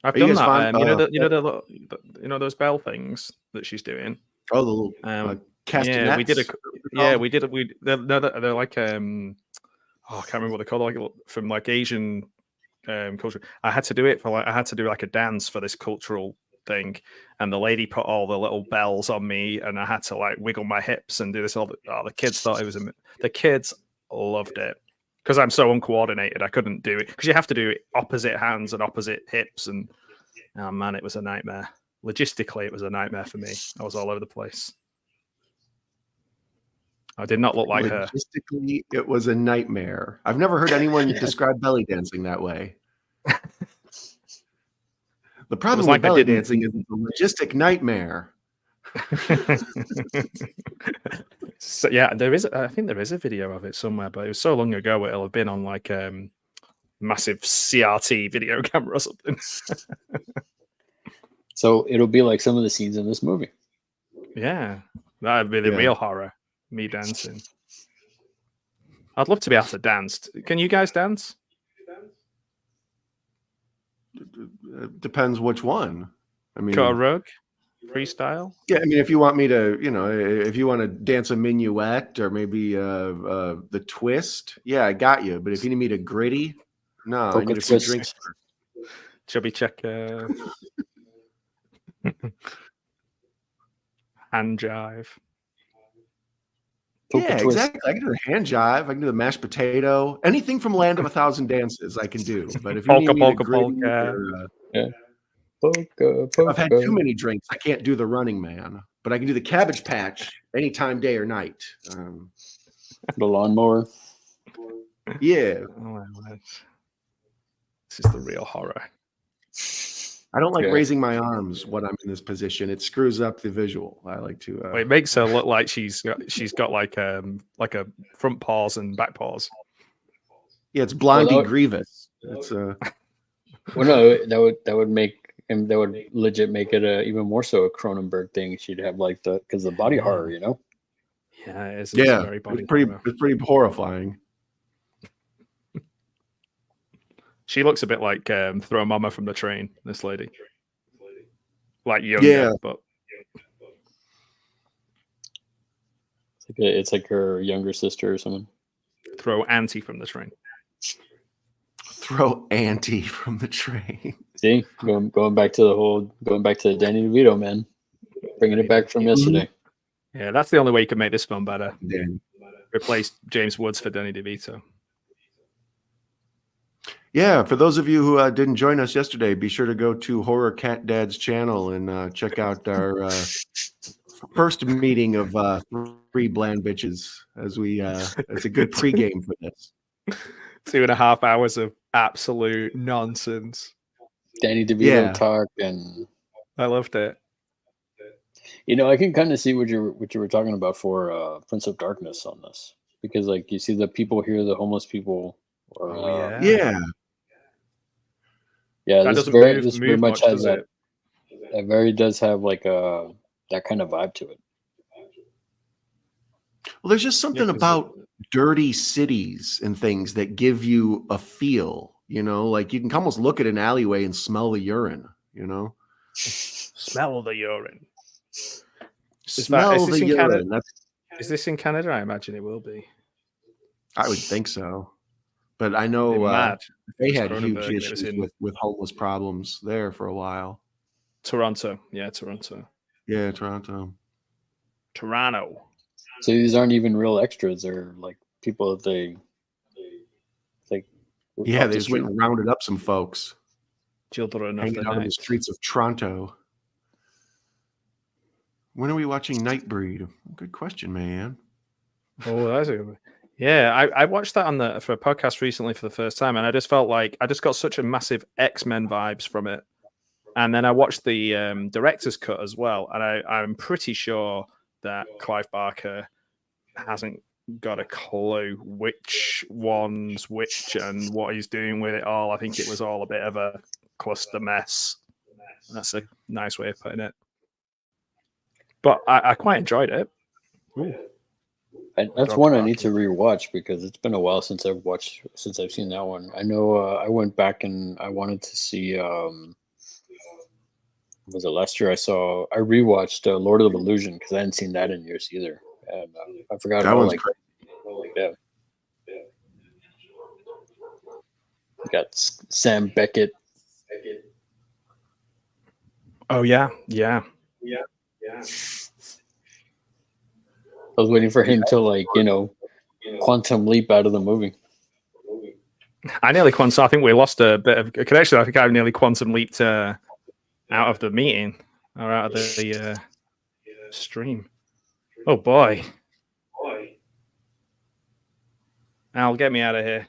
I've done that. You know those bell things that she's doing. Oh, the little castanets. They're like I can't remember what they're called. Like from like Asian culture. I had to do like a dance for this cultural thing, and the lady put all the little bells on me, and I had to like wiggle my hips and do this. The kids thought it was the kids loved it. Because I'm so uncoordinated, I couldn't do it. Because you have to do it opposite hands and opposite hips, and oh man, it was a nightmare. Logistically, it was a nightmare for me. I was all over the place. I did not look like her. Logistically, it was a nightmare. I've never heard anyone describe belly dancing that way. The problem with belly dancing is it's a logistic nightmare. So yeah, I think there is a video of it somewhere, but it was so long ago it'll have been on like massive CRT video camera or something. So it'll be like some of the scenes in this movie. Yeah, that'd be the real horror. Me dancing. I'd love to be able to dance. Can you guys dance? Depends which one. I mean, got a rug? Freestyle? Yeah, I mean, if you want me to, if you want to dance a minuet or maybe the twist, yeah, I got you. But if you need me to gritty, no, I need a few drinks first. Chubby check. Hand jive. Yeah, exactly. I can do the hand jive. I can do the mashed potato. Anything from Land of a Thousand Dances, I can do. But if you need me to gritty I've had too many drinks. I can't do the Running Man, but I can do the Cabbage Patch anytime, day or night. The lawnmower. Yeah. This is the real horror. I don't like raising my arms when I'm in this position. It screws up the visual. I like to. It makes her look like she's got like a front paws and back paws. Yeah, it's Blondie Grievous. It's Well, no, that would make. And that would legit make it even more so a Cronenberg thing. She'd have like because the body horror, Yeah, it's very body it's pretty horrifying. She looks a bit like Throw Mama from the Train. This lady, like younger, but it's like her younger sister or something. Throw Auntie from the Train. Throw Auntie from the train. See, going back to Danny DeVito, man, bringing it back from yesterday. Yeah, that's the only way you can make this film better. Replace James Woods for Danny DeVito. Yeah, for those of you who didn't join us yesterday, be sure to go to Horror Cat Dad's channel and check out our first meeting of three bland bitches as a good pregame for this. 2.5 hours of absolute nonsense. Danny DeVito talk, and I loved it. I can kind of see what you were talking about for Prince of Darkness on this, because like you see the people here, the homeless people. Yeah. This very much has that. It very does have like that kind of vibe to it. Well, there's just something about dirty cities and things that give you a feel, like you can almost look at an alleyway and smell the urine, Smell the urine. Smell the urine. Is this in Canada? I imagine it will be. I would think so. But I know they had huge issues with homeless problems there for a while. Toronto. Yeah, Toronto. Yeah, Toronto. So these aren't even real extras. They're like people that they they just went and rounded up some folks. Children hanging out on the streets of Toronto. When are we watching Nightbreed? Good question, man. Oh, that's a good one. Yeah, I watched that for a podcast recently for the first time, and I just felt like I just got such a massive X-Men vibes from it. And then I watched the director's cut as well, and I'm pretty sure that Clive Barker hasn't got a clue which one's which and what he's doing with it all. I think it was all a bit of a cluster mess. That's a nice way of putting it. But I quite enjoyed it. That's one I need to rewatch because it's been a while since I've seen that one. I know I went back and I wanted to see. Was it last year? I rewatched Lord of the Illusion because I hadn't seen that in years either, and I forgot That about one's yeah. We got Sam Beckett. Oh yeah. I was waiting for him to quantum leap out of the movie. I nearly quantum. I think we lost a bit of a connection. I think I nearly quantum leaped out of the meeting or out of the stream. Oh boy! Al, get me out of here.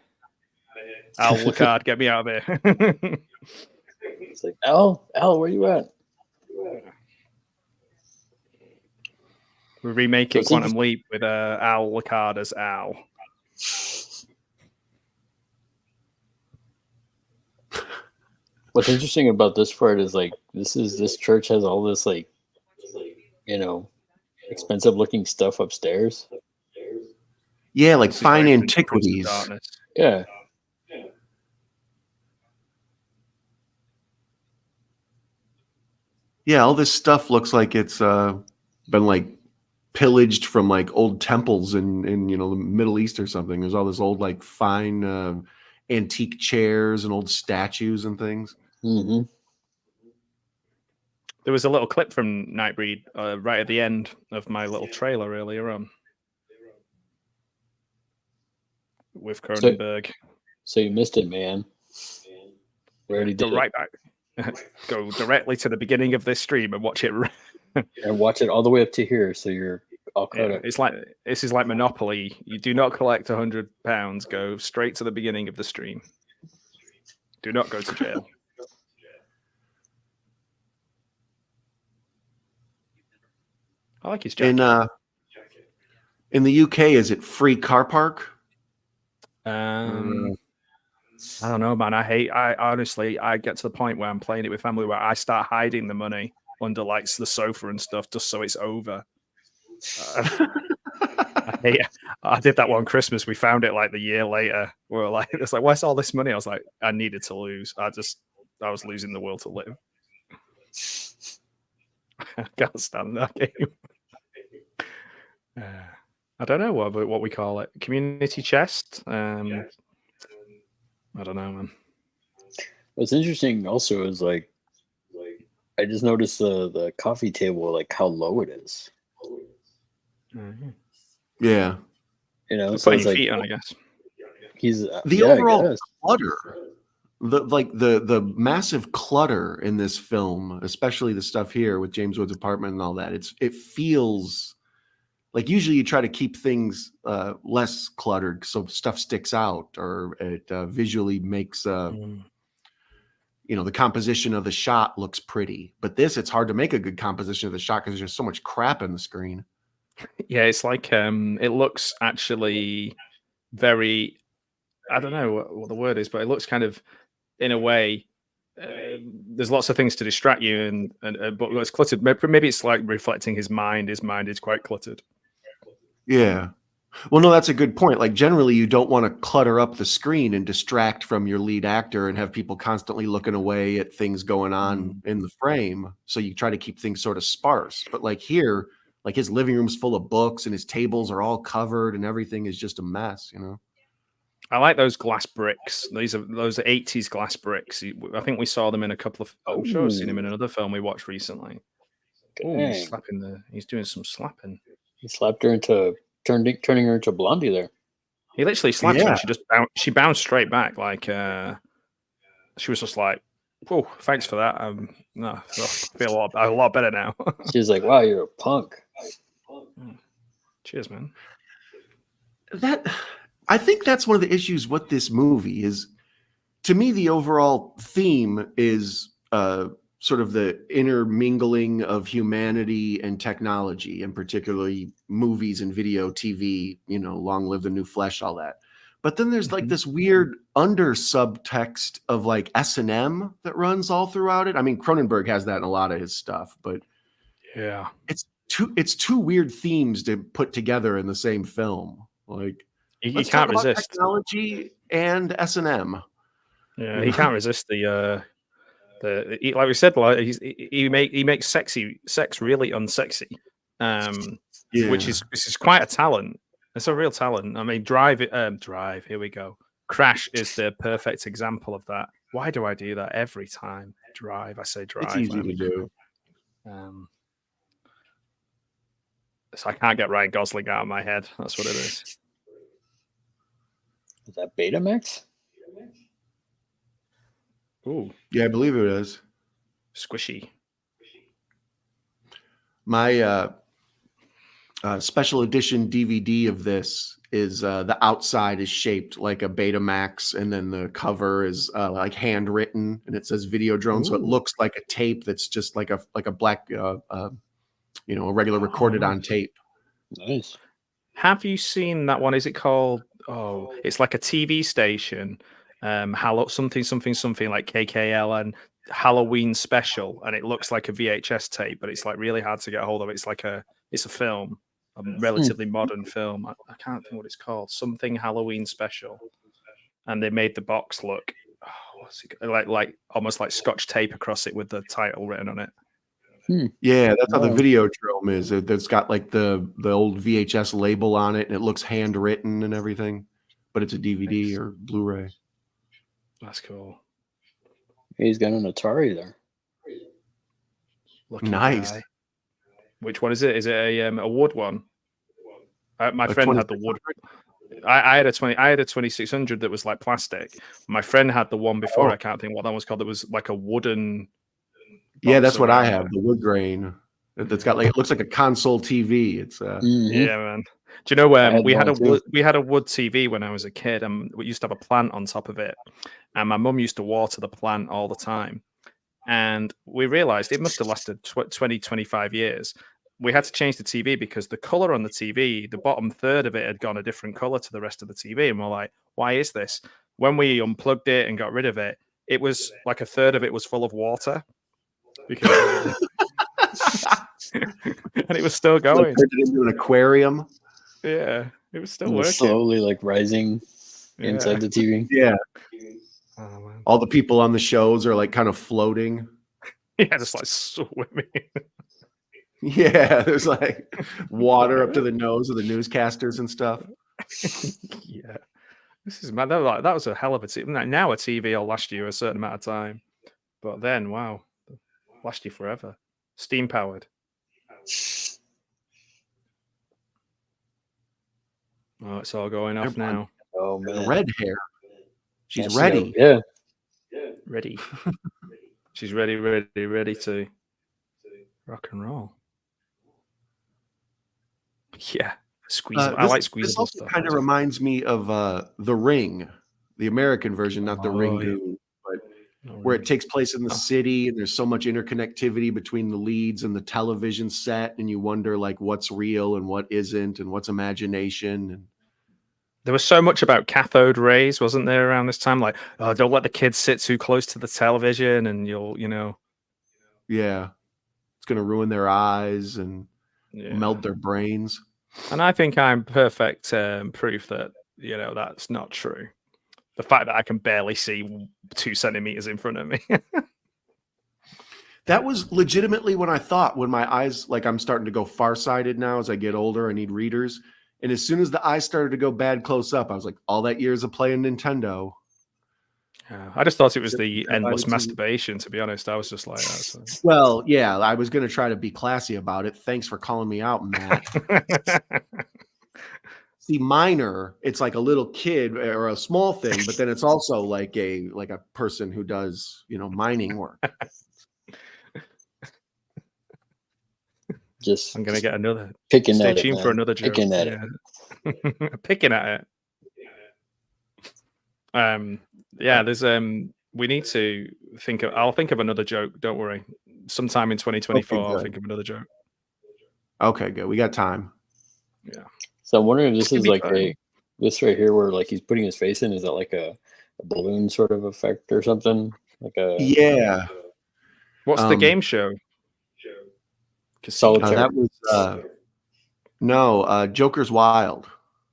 Al, look hard, get me out of here. It's like Al, where you at? We're remaking Quantum Leap with Al Lacard as Al. What's interesting about this part is this church has all this expensive looking stuff upstairs. Yeah, like fine antiquities. Yeah. Yeah, all this stuff looks like it's been pillaged from old temples in the Middle East or something. There's all this old fine antique chairs and old statues and things. Mm-hmm. There was a little clip from Nightbreed right at the end of my little trailer earlier on with Cronenberg. So you missed it, man. We already did. Go right back. Go directly to the beginning of this stream and watch it. And watch it all the way up to here, so you're all caught up. This is like Monopoly. You do not collect £100. Go straight to the beginning of the stream. Do not go to jail. I like his jacket. In the UK, is it free car park? I don't know, man. I honestly get to the point where I'm playing it with family where I start hiding the money under the sofa and stuff just so it's over. I did that one Christmas. We found it the year later. We were like, it's like, where's all this money? I was like, I needed to lose. I was losing the will to live. I can't stand that game. I don't know what we call it. Community chest. I don't know, man. What's interesting also is I just noticed the coffee table, how low it is. Mm-hmm. Yeah. So putting feet on, I guess. He's the overall clutter. The massive clutter in this film, especially the stuff here with James Wood's apartment and all that. It feels like usually you try to keep things less cluttered so stuff sticks out or it visually makes the composition of the shot looks pretty. But it's hard to make a good composition of the shot because there's just so much crap in the screen. Yeah, it's it looks actually very, I don't know what the word is, but it looks kind of, in a way, there's lots of things to distract you, but it's cluttered. Maybe it's reflecting his mind. His mind is quite cluttered. Yeah. Well, no, that's a good point. Generally, you don't want to clutter up the screen and distract from your lead actor and have people constantly looking away at things going on in the frame. So you try to keep things sort of sparse. But here, his living room's full of books and his tables are all covered and everything is just a mess, I like those glass bricks. Those 80s glass bricks. I think we saw them in a couple of. I'm sure I've seen him in another film we watched recently. Oh, he's doing some slapping. He slapped her into turning her into Blondie there. He literally slapped her and she bounced straight back. She was just like, "Oh, thanks for that." No, I feel a lot better now. She's like, "Wow, you're a punk." Cheers, man. I think that's one of the issues with this movie is, to me, the overall theme is sort of the intermingling of humanity and technology, and particularly movies and video, TV, long live the new flesh, all that. But then there's like this weird under subtext of like S&M that runs all throughout it. I mean, Cronenberg has that in a lot of his stuff, but yeah, it's two weird themes to put together in the same film. Like, you let's can't talk about resist. technology and S&M. Yeah, he can't resist the like we said, like he makes sex really unsexy, which is quite a talent. It's a real talent. I mean, Drive. Here we go. Crash is the perfect example of that. Why do I do that every time? Drive. I say Drive. It's easy to do. So I can't get Ryan Gosling out of my head. That's what it is. Is that Betamax? Ooh, Yeah, I believe it is. squishy. My special edition DVD of this is the outside is shaped like a Betamax, and then the cover is like handwritten, and it says Videodrome, so it looks like a tape that's just like a black, a regular recorded on tape. Nice. Have you seen that one? Is it called? Oh, it's like a TV station. Something like KKL and Halloween special, and it looks like a VHS tape, but it's like really hard to get a hold of. It's a film, a relatively modern film. I can't think what it's called. Something Halloween special, and they made the box look what's it, like almost like Scotch tape across it with the title written on it. Yeah, that's how the Videodrome is. It's got like the old VHS label on it, and it looks handwritten and everything, but it's a DVD or Blu-ray. That's cool. He's got an Atari there. Lucky nice. guy. Which one is it? Is it a wood one? My friend had the wood. I had a 2600 that was like plastic. My friend had the one before. I can't think what that was called. It was like a wooden. Yeah, that's what I have. The wood grain. That's got like, it looks like a console TV. It's yeah, man. Do you know we had a wood TV when I was a kid, and we used to have a plant on top of it, and my mum used to water the plant all the time, and we realized it must have lasted 20, 25 years. We had to change the TV because the color on the TV, the bottom third of it had gone a different color to the rest of the TV, and we're like, why is this? When we unplugged it and got rid of it, it was like a third of it was full of water. Because and it was still going. Turned it into an aquarium. Yeah, it was still working. Slowly, like rising inside the TV. Yeah. Oh, man. All the people on the shows are like kind of floating. Yeah, just like swimming. Yeah, there's like water up to the nose of the newscasters and stuff. Yeah, this is mad. That was a hell of a TV. Now a TV will last you a certain amount of time, but then wow, last you forever. Steam powered. Oh, it's all going off now. Oh man, red hair. She's Yes, ready. Yeah. Ready. She's ready to rock and roll. Yeah, squeezable. I like squeezable This also stuff. kind of reminds me of The Ring, the American version, not the Ringu, but where it takes place in the city, and there's so much interconnectivity between the leads and the television set, and you wonder like what's real and what isn't, and what's imagination. And there was so much about cathode rays, wasn't there, around this time? Like, oh, don't let the kids sit too close to the television, and you'll, yeah, it's going to ruin their eyes and melt their brains. And I think I'm perfect proof that that's not true. The fact that I can barely see 2 centimeters in front of me. That was legitimately when I thought, when my eyes, like I'm starting to go farsighted now as I get older, I need readers. And as soon as the eyes started to go bad close up, I was like, all that years of playing Nintendo. I just thought it was the endless masturbation, to be honest. I was just like, well, yeah, I was going to try to be classy about it. Thanks for calling me out, Matt. See, minor, it's like a little kid or a small thing, but then it's also like a person who does, mining work. I'm gonna get another. Picking Stay at tuned it, for man. another joke. Picking at it. Picking at it. Yeah, there's we need to think of. I'll think of another joke. Don't worry. Sometime in 2024, Okay, I'll think of another joke. Okay, good. We got time. Yeah. So I'm wondering if this Should is be like fun. this right here, where like he's putting his face in, is that like a balloon sort of effect or something? Like a Yeah. What's the game show? Solitaire. That was Joker's Wild,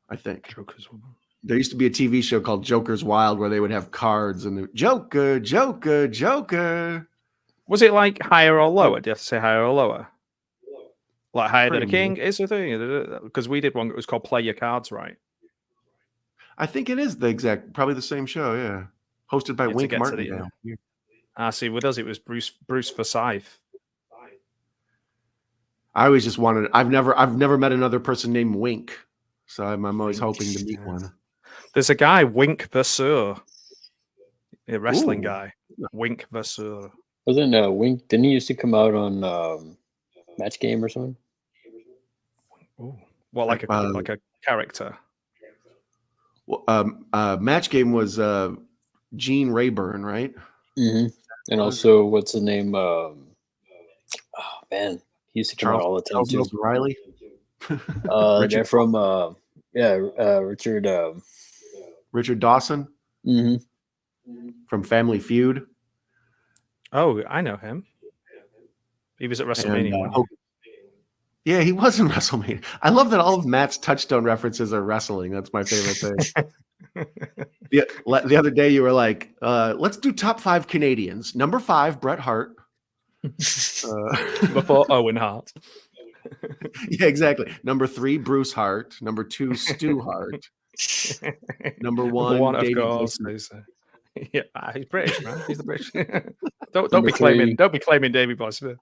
I think. Joker's Wild. There used to be a TV show called Joker's Wild where they would have cards and the Joker, Joker, Joker. Was it like higher or lower? Do you have to say higher or lower? Like higher than a Pretty king is the thing, because we did one. It was called Play Your Cards Right. I think it is probably the same show. Yeah, hosted by Wink Martindale. See, with us it was Bruce Forsyth. I always just wanted. I've never met another person named Wink, so I'm always hoping to meet one. There's a guy, Wink Vasseur, a wrestling Ooh. guy. Wink Vasseur. Wasn't Wink? Didn't he used to come out on Match Game or something? Ooh. What, like a character? Well, Match Game was Gene Rayburn, right? Mm-hmm. And also, what's the name? Oh man, he used to come out all the time too. Charles Riley. They're from Richard Dawson. Mm-hmm. From Family Feud. Oh, I know him. He was at WrestleMania. And, yeah, he was in WrestleMania. I love that all of Matt's touchstone references are wrestling. That's my favorite thing. The other day you were like, let's do top 5 Canadians. Number 5, Bret Hart. Before Owen Hart. Yeah, exactly. Number 3, Bruce Hart. Number 2, Stu Hart. Number 1, of Davey course. Boy. Yeah, he's British, man. He's the British. don't be claiming Davey Boy Smith.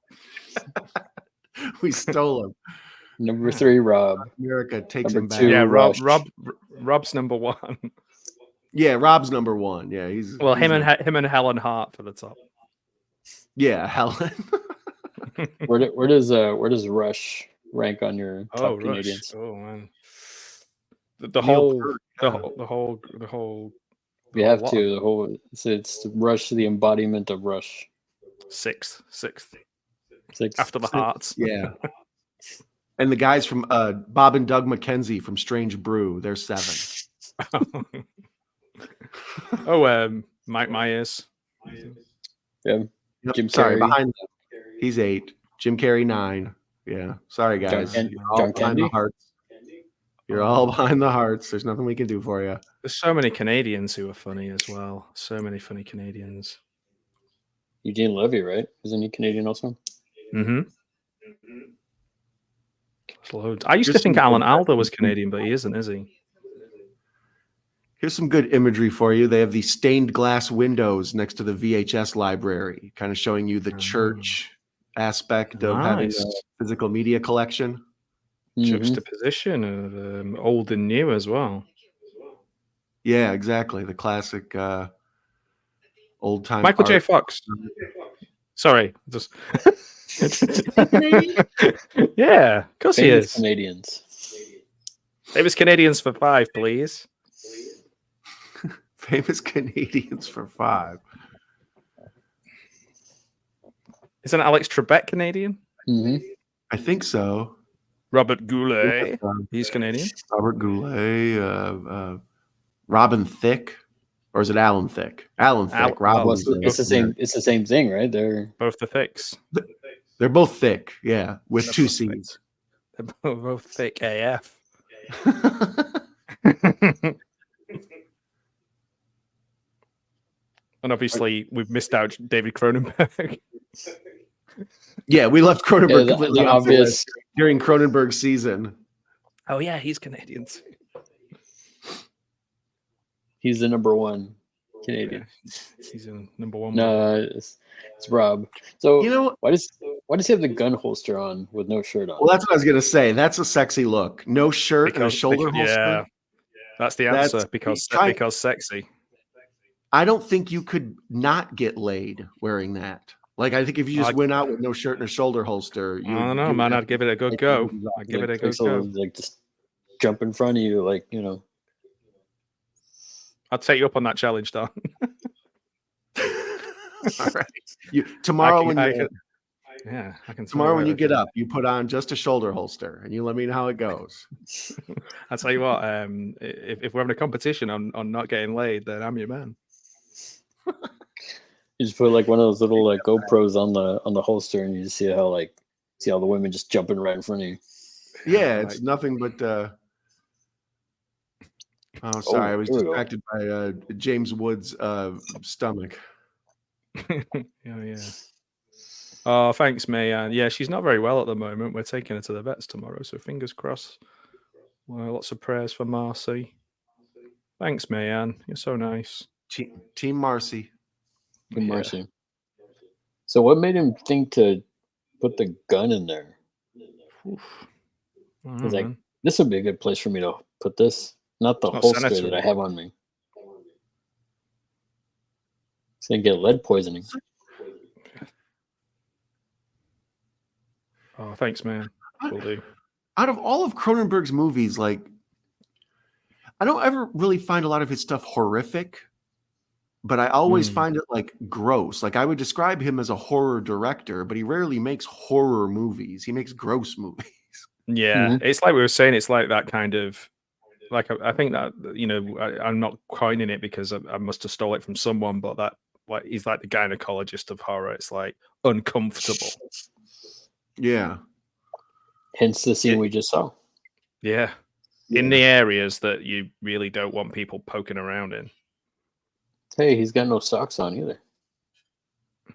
We stole him. Number 3, Rob. America takes number him back. 2, Yeah, Rob's number 1. Yeah, Rob's number 1. Yeah, he's him and Helen Hart for the top. Yeah, Helen. Where does Rush rank on your top Canadians? Oh man, the whole. We have to the whole. It's Rush, the embodiment of Rush. Sixth. After the Hearts. Yeah. And the guys from Bob and Doug McKenzie from Strange Brew, they're 7. Mike Myers. Yeah. Yep, Jim sorry, Carrey. behind them. He's 8. Jim Carrey 9. Yeah. Sorry, guys. John You're all behind the Candy? hearts. You're all behind the hearts. There's nothing we can do for you. There's so many Canadians who are funny as well. So many funny Canadians. Eugene Levy, right? Isn't he Canadian also? Mm-hmm. There's loads. I used to think Alan Alda was Canadian, but he isn't, is he? Here's some good imagery for you. They have these stained glass windows next to the VHS library, kind of showing you the church aspect of having a physical media collection. Juxtaposition of old and new as well. Yeah, exactly. The classic old time. Michael J. Fox. Sorry, just yeah, of course he is. Canadians. Famous Canadians for 5, please. Famous Canadians for 5. Isn't Alex Trebek Canadian? Mm-hmm. I think so. Robert Goulet. He's Canadian. Robert Goulet. Robin Thicke. Or is it Alan Thicke? Alan Thicke. Robin Thicke. It's the same. It's the same thing, right? They're both the Thicks. They're both thick, yeah, with 2 C's. They're both thick AF. And obviously, we've missed out David Cronenberg. Yeah, we left Cronenberg completely the obvious during Cronenberg's season. Oh yeah, he's Canadian too. He's the number 1 Canadian. He's a number 1. No, it's Rob. So you know why does he have the gun holster on with no shirt on? Well, that's what I was gonna say. That's a sexy look. No shirt and a shoulder holster. Yeah, that's the answer. Because sexy. I don't think you could not get laid wearing that. Like, I think if you just went out with no shirt and a shoulder holster, I don't know, man. I'd give it a good go. I'd give it a good go. Like, just jump in front of you, like, you know. I'll take you up on that challenge, Don. All right. Tomorrow when you get up, you put on just a shoulder holster and you let me know how it goes. I tell you what, if we're having a competition on not getting laid, then I'm your man. You just put like one of those little like GoPros on the holster, and you just see all the women just jumping right in front of you. Yeah, it's nothing but. Oh, sorry, I was distracted by James Wood's stomach. Yeah. Oh, thanks, Mayan. Yeah, she's not very well at the moment. We're taking her to the vets tomorrow, so fingers crossed. Well, lots of prayers for Marcy. Thanks, Mayan. You're so nice. Team Marcy. Team Marcy. So, what made him think to put the gun in there? He's like, this would be a good place for me to put this, not the holster that I have on me. It's gonna get lead poisoning. Oh, thanks, man. Will do. Out of all of Cronenberg's movies, like, I don't ever really find a lot of his stuff horrific, but I always find it like gross. Like, I would describe him as a horror director, but he rarely makes horror movies. He makes gross movies. Yeah, it's like we were saying. It's like that kind of, like, I think that, you know, I'm not coining it because I must have stole it from someone, but that, like, he's like the gynecologist of horror. It's like uncomfortable. Yeah. Hence the scene we just saw. Yeah. In the areas that you really don't want people poking around in. Hey, he's got no socks on either.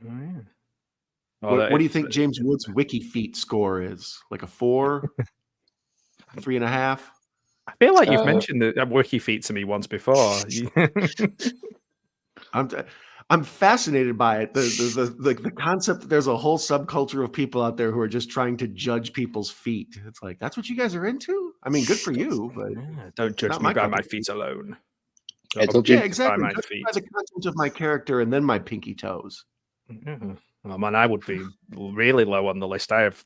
Oh, yeah. What do you think James Wood's Wiki Feet score is? Like a 4? 3.5? I feel like you've mentioned the Wiki Feet to me once before. I'm fascinated by it. The concept that there's a whole subculture of people out there who are just trying to judge people's feet. It's like, that's what you guys are into? I mean, good for you, but don't judge me by my feet alone. Yeah, exactly. Judge me by the content of my character and then my pinky toes. Mm-hmm. Oh man, I would be really low on the list. I have,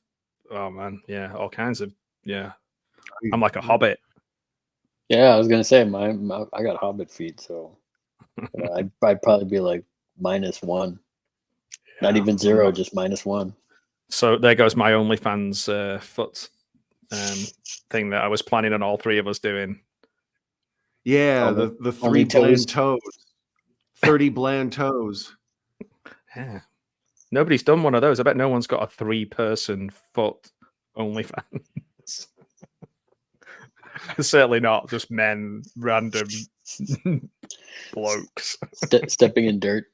oh man, yeah, all kinds of, yeah. I'm like a hobbit. Yeah, I was gonna say I got hobbit feet, so I'd probably be like -1, not even 0, just -1. So there goes my OnlyFans foot thing that I was planning on all three of us doing. Yeah, the 3 bland toes, 30 bland toes. Yeah. Nobody's done one of those. I bet no one's got a 3-person foot OnlyFans. Certainly not just men, random blokes stepping in dirt.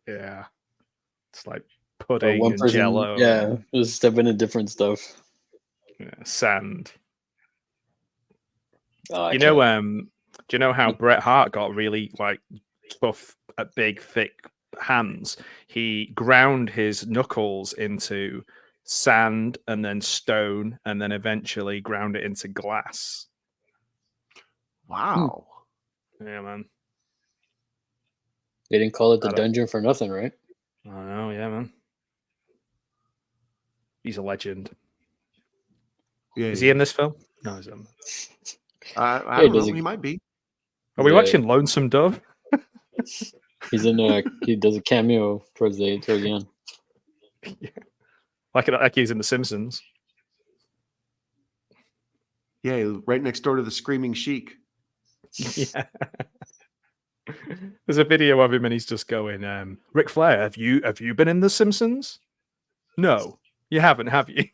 Yeah, it's like pudding and jello. Yeah, just stepping in different stuff. Yeah, sand. Oh, do you know how Bret Hart got really like tough, big, thick hands? He ground his knuckles into sand and then stone and then eventually ground it into glass. Wow. Yeah, man. They didn't call it the dungeon for nothing, right? I know, yeah, man. He's a legend. Yeah, is he in this film? No, he's not. I don't know. He might be. Are we watching Lonesome Dove? He's in he does a cameo towards the end. Yeah. Like he's in The Simpsons. Yeah, right next door to the Screaming Sheik. Yeah. There's a video of him and he's just going, Ric Flair, have you been in The Simpsons? No, you haven't, have you?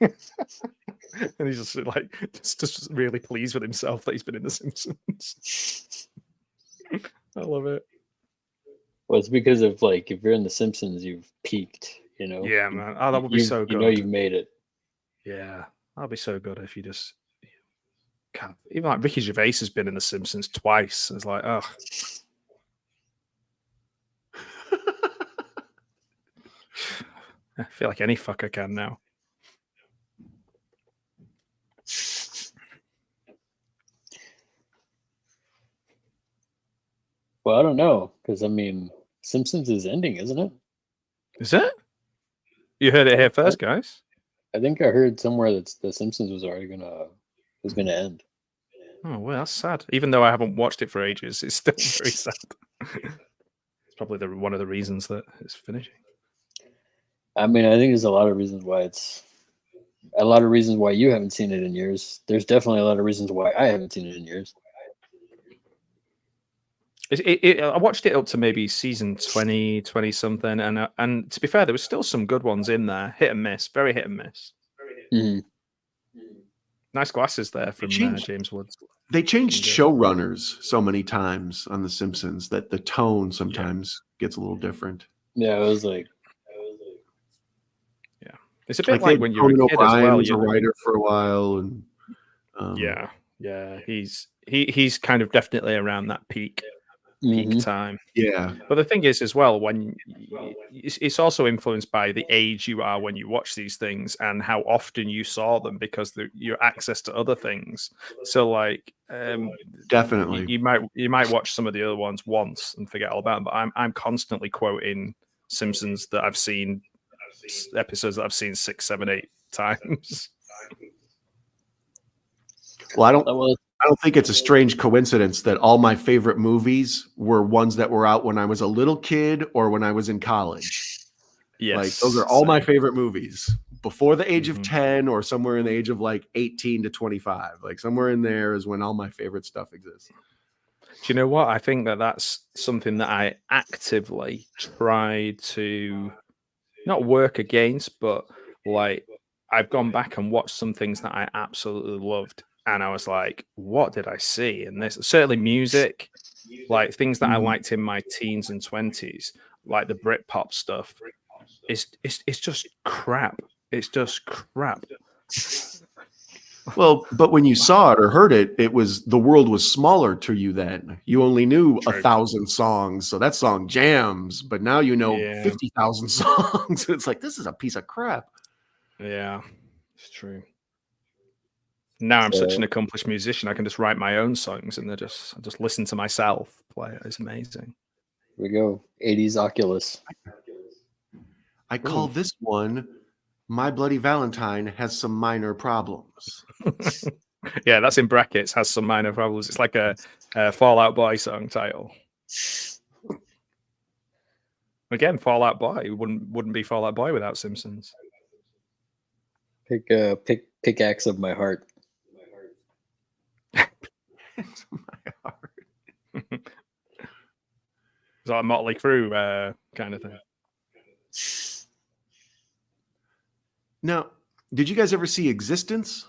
And he's just like just really pleased with himself that he's been in The Simpsons. I love it. Well, it's because of like if you're in The Simpsons, you've peaked, you know. Yeah, man. Oh, that would be so good. You know, you made it. Yeah, that'd be so good if you just. God, even like Ricky Gervais has been in The Simpsons twice. It's like, oh. I feel like any fucker can now. Well, I don't know, because I mean, Simpsons is ending, isn't it? Is it? You heard it here first, guys. I think I heard somewhere that The Simpsons was already gonna end. Oh well, that's sad. Even though I haven't watched it for ages, it's still very sad. It's probably one of the reasons that it's finishing. I mean, I think there's a lot of reasons why it's a lot of reasons why you haven't seen it in years. There's definitely a lot of reasons why I haven't seen it in years. I watched it up to maybe season 20 something, and to be fair, there was still some good ones in there. Hit and miss, very hit and miss. Mhm. Nice glasses there from James Woods. They changed showrunners so many times on The Simpsons that the tone sometimes gets a little different. Yeah, it was like, it's a bit like when you're a kid as well. Was a writer for a while, and yeah, he's kind of definitely around that peak time. Yeah, but the thing is as well, when it's also influenced by the age you are when you watch these things and how often you saw them, because your access to other things. So like, definitely, you might watch some of the other ones once and forget all about them. But I'm constantly quoting Simpsons that I've seen, episodes that I've seen 6, 7, 8 times. Well, I don't think it's a strange coincidence that all my favorite movies were ones that were out when I was a little kid or when I was in college. Yes, like those are all my favorite movies before the age of 10 or somewhere in the age of like 18 to 25. Like somewhere in there is when all my favorite stuff exists. Do you know what? I think that's something that I actively try to not work against, but like I've gone back and watched some things that I absolutely loved, and I was like, what did I see in this? Certainly music, like things that I liked in my teens and 20s, like the Britpop stuff. It's just crap. It's just crap. Well, but when you saw it or heard it, the world was smaller to you then. You only knew 1,000 songs, so that song jams. But now you know 50,000 songs. It's like, this is a piece of crap. Yeah, it's true. Now I'm such an accomplished musician, I can just write my own songs and I just listen to myself play it. It's amazing. Here we go. 80s Oculus. I call this one My Bloody Valentine Has Some Minor Problems. Yeah, that's in brackets, has some minor problems. It's like a Fall Out Boy song title. Again, Fall Out Boy wouldn't be Fall Out Boy without Simpsons. Pickaxe of my heart. My heart. It's like a Motley Crue kind of thing. Now, did you guys ever see Existence?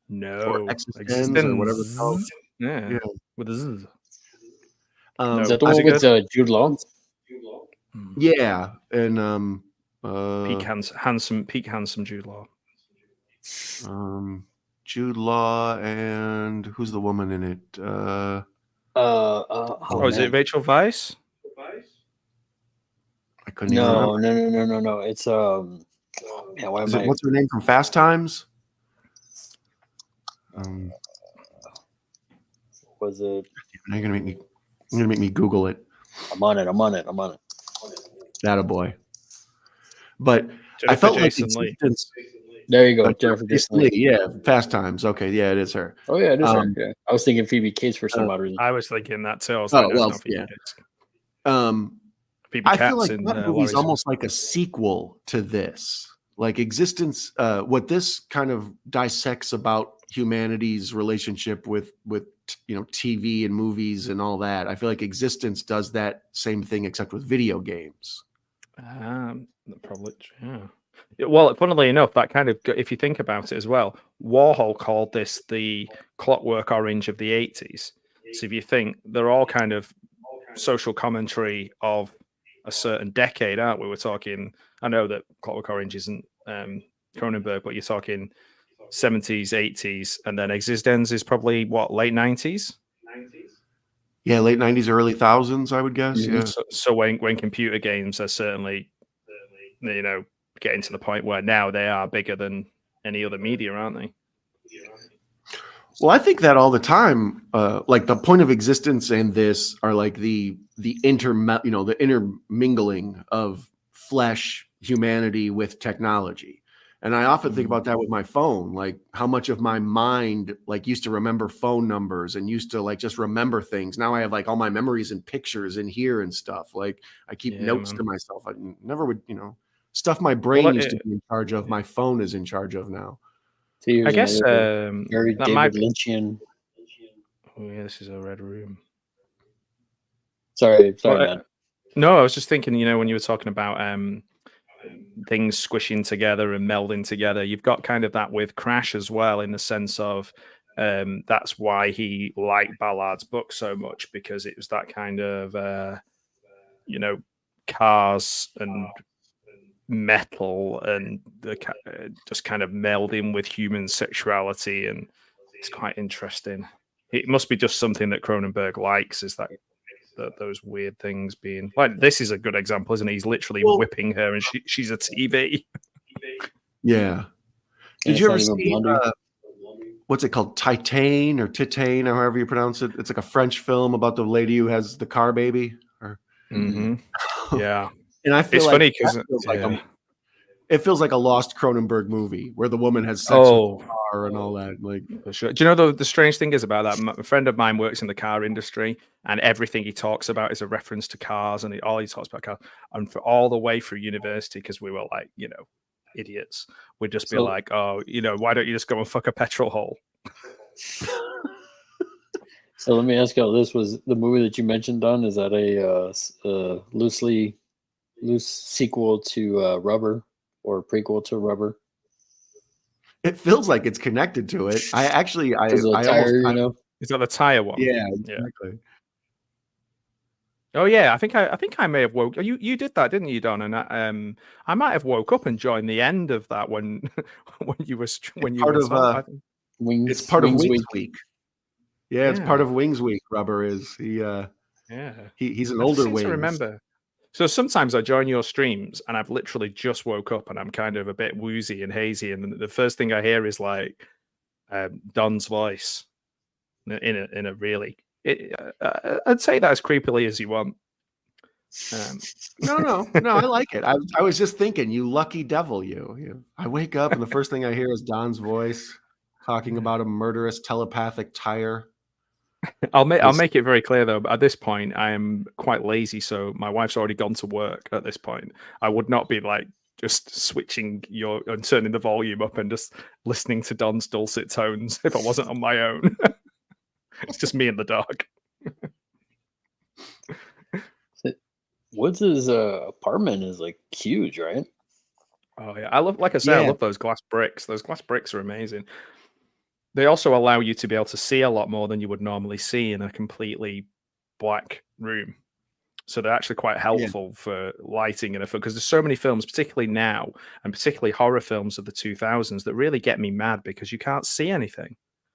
No. Or Existence or whatever it's called. Yeah. With a Z. Is that the one with Jude Law? Yeah, and Peak handsome Jude Law. Jude Law and who's the woman in it? Is it Rachel Weisz? I couldn't even remember. No. It's what's her name from Fast Times? Was it? You're gonna make me Google it. I'm on it. Attaboy. But Jennifer I felt Jason like Leigh. There you go, Jennifer Jason Leigh. Yeah, Fast Times. Okay, yeah, it is her. Oh yeah, it is her. Yeah. I was thinking Phoebe Cates for some odd reason. I was thinking that too. I was like, yeah. Phoebe I Cates feel like in, that movie's almost like a sequel to this. Like Existence, what this kind of dissects about humanity's relationship with TV and movies and all that. I feel like Existence does that same thing except with video games. Probably, yeah. Well, funnily enough, that kind of, if you think about it as well, Warhol called this the Clockwork Orange of the 80s. So if you think, they're all kind of social commentary of a certain decade, aren't we? We're talking, I know that Clockwork Orange isn't Cronenberg, but you're talking 70s, 80s, and then Existence is probably what, late 90s? Yeah, late 90s, early thousands, I would guess. Mm-hmm. Yeah. So when computer games are certainly, getting to the point where now they are bigger than any other media, aren't they? Well, I think that all the time. Like the point of Existence and this are like the intermingling of flesh, humanity with technology. And I often think about that with my phone, like how much of my mind like used to remember phone numbers and used to like just remember things. Now I have like all my memories and pictures in here and stuff. Like I keep notes to myself. I never would, Stuff my brain Well, used to be in charge of, my phone is in charge of now. So here's I guess another very that David might. Lynchian. Oh yeah, this is a red room. Sorry, Well, man. no, I was just thinking, when you were talking about things squishing together and melding together, you've got kind of that with Crash as well, in the sense of that's why he liked Ballard's book so much, because it was that kind of cars and metal and the just kind of melding with human sexuality, and it's quite interesting. It must be just something that Cronenberg likes, is that those weird things being like, this is a good example, isn't it? He's literally whipping her and she's a TV. Yeah. Did you ever see what's it called, Titane or Titane, or however you pronounce it? It's like a French film about the lady who has the car baby. Yeah. And I feel it's like funny because it feels like a lost Cronenberg movie where the woman has sex with the car and all that. Like, for sure. Do you know the strange thing is about that? A friend of mine works in the car industry, and everything he talks about is a reference to cars, and all he talks about cars. And for all the way through university, because we were like, idiots, we'd just be like, oh, why don't you just go and fuck a petrol hole? So let me ask you, this was the movie that you mentioned, Don. Is that a loose sequel to Rubber, or prequel to Rubber? It feels like it's connected to it. I actually, Is that the tire one? Yeah, exactly. Oh yeah, I think I may have woke. You did that, didn't you, Don? And I might have woke up and joined the end of that when you were Wings. It's part of Wings Week. Week. Yeah, it's part of Wings Week. Rubber is he's an older Wings. I remember. So sometimes I join your streams and I've literally just woke up and I'm kind of a bit woozy and hazy, and the first thing I hear is like Don's voice in a really. I'd say that as creepily as you want. No, I like it. I was just thinking, you lucky devil, you. I wake up and the first thing I hear is Don's voice talking about a murderous telepathic tire. I'll make it very clear though. At this point, I am quite lazy, so my wife's already gone to work. At this point, I would not be like just switching and turning the volume up and just listening to Don's dulcet tones if I wasn't on my own. It's just me and the dog. Woods' apartment is like huge, right? Oh yeah, I love those glass bricks. Those glass bricks are amazing. They also allow you to be able to see a lot more than you would normally see in a completely black room. So they're actually quite helpful for lighting in a film, because there's so many films, particularly now, and particularly horror films of the 2000s, that really get me mad because you can't see anything,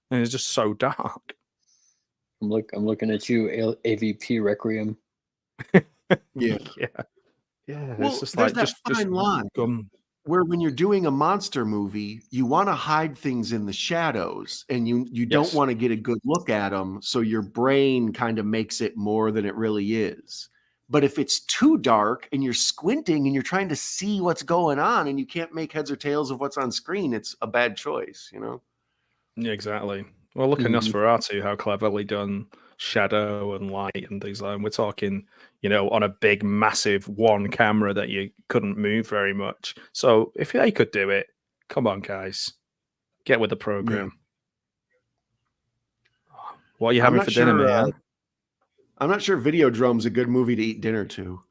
and it's just so dark. I'm looking at you, AVP Requiem. Yeah. Well, it's just there's like that fine line where when you're doing a monster movie, you want to hide things in the shadows, and you don't want to get a good look at them, so your brain kind of makes it more than it really is. But if it's too dark and you're squinting and you're trying to see what's going on and you can't make heads or tails of what's on screen, it's a bad choice, Yeah, exactly. Well, look at Nosferatu, how cleverly done shadow and light and things like that. We're talking, on a big, massive one camera that you couldn't move very much. So if they could do it, come on, guys, get with the program. Yeah. What are you having for dinner, man? I'm not sure Videodrome's a good movie to eat dinner to.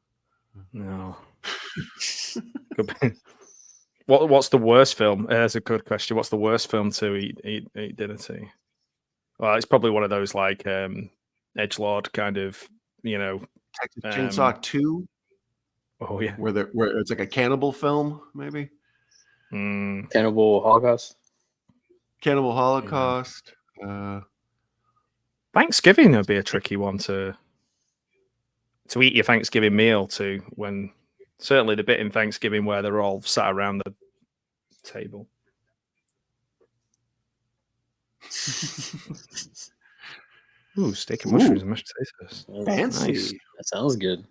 No. What's the worst film? That's a good question. What's the worst film to eat dinner to? Well, it's probably one of those like edgelord kind of, Texas Chainsaw 2. Oh yeah, where it's like a cannibal film, maybe. Cannibal Holocaust. Cannibal Holocaust. Thanksgiving would be a tricky one to eat your Thanksgiving meal to, when certainly the bit in Thanksgiving where they're all sat around the table. Ooh, steak and mushrooms and mashed potatoes. Fancy. Nice. That sounds good.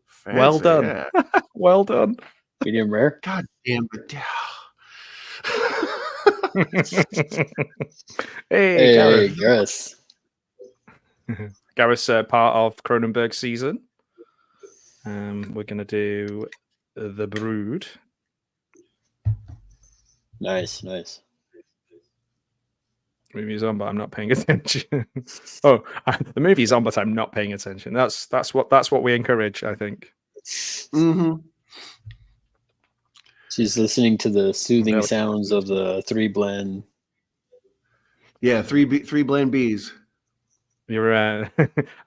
Fancy, well done. Yeah. Well done. Medium rare. God damn it. Hey, Gareth. Gareth's part of Cronenberg season. We're going to do The Brood. Nice. The movie's on, but I'm not paying attention. The movie's on, but I'm not paying attention. That's what we encourage, I think. Mm-hmm. She's listening to the soothing sounds of the 3-blend. Yeah, three blend Bs. You're. I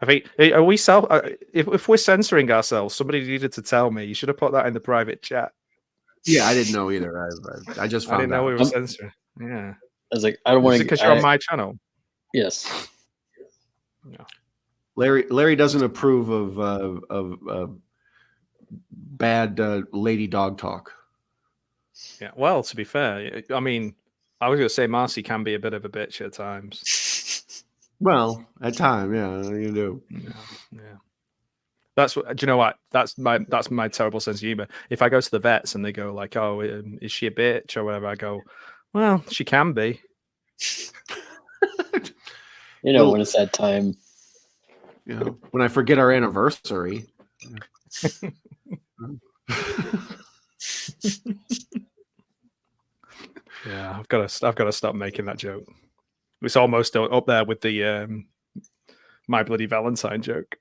think. Are we if we're censoring ourselves, somebody needed to tell me. You should have put that in the private chat. Yeah, I didn't know either. I just found I didn't know out. we were censoring. Yeah. I was like, I don't want to. Because you're on my channel. Yes. No. Larry doesn't approve of bad lady dog talk. Yeah. Well, to be fair, I mean, I was going to say Marcy can be a bit of a bitch at times. Well, at time, yeah, you do. Yeah. That's what. Do you know what? That's my terrible sense of humor. If I go to the vets and they go like, "Oh, is she a bitch?" or whatever, I go, "Well, she can be." When it's that time. When I forget our anniversary. Yeah, I've got to stop making that joke. It's almost up there with the My Bloody Valentine joke.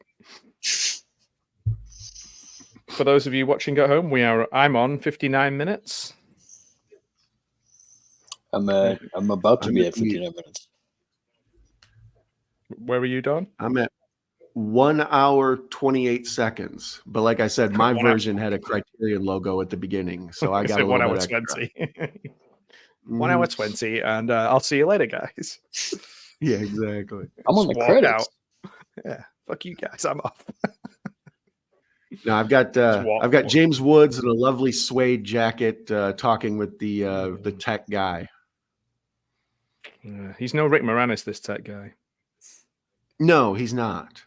For those of you watching at home, I'm on 59 minutes. I'm about to be at 59 minutes. Where are you, Don? I'm at 1 hour 28 seconds. But like I said, my version had a Criterion logo at the beginning, so I got 1 hour 20. 1 hour 20, and I'll see you later, guys. Yeah, exactly. I'm on the credits. Out. Yeah, fuck you guys. I'm off. Now I've got James Woods in a lovely suede jacket, talking with the tech guy. He's no Rick Moranis, this tech guy. No, he's not.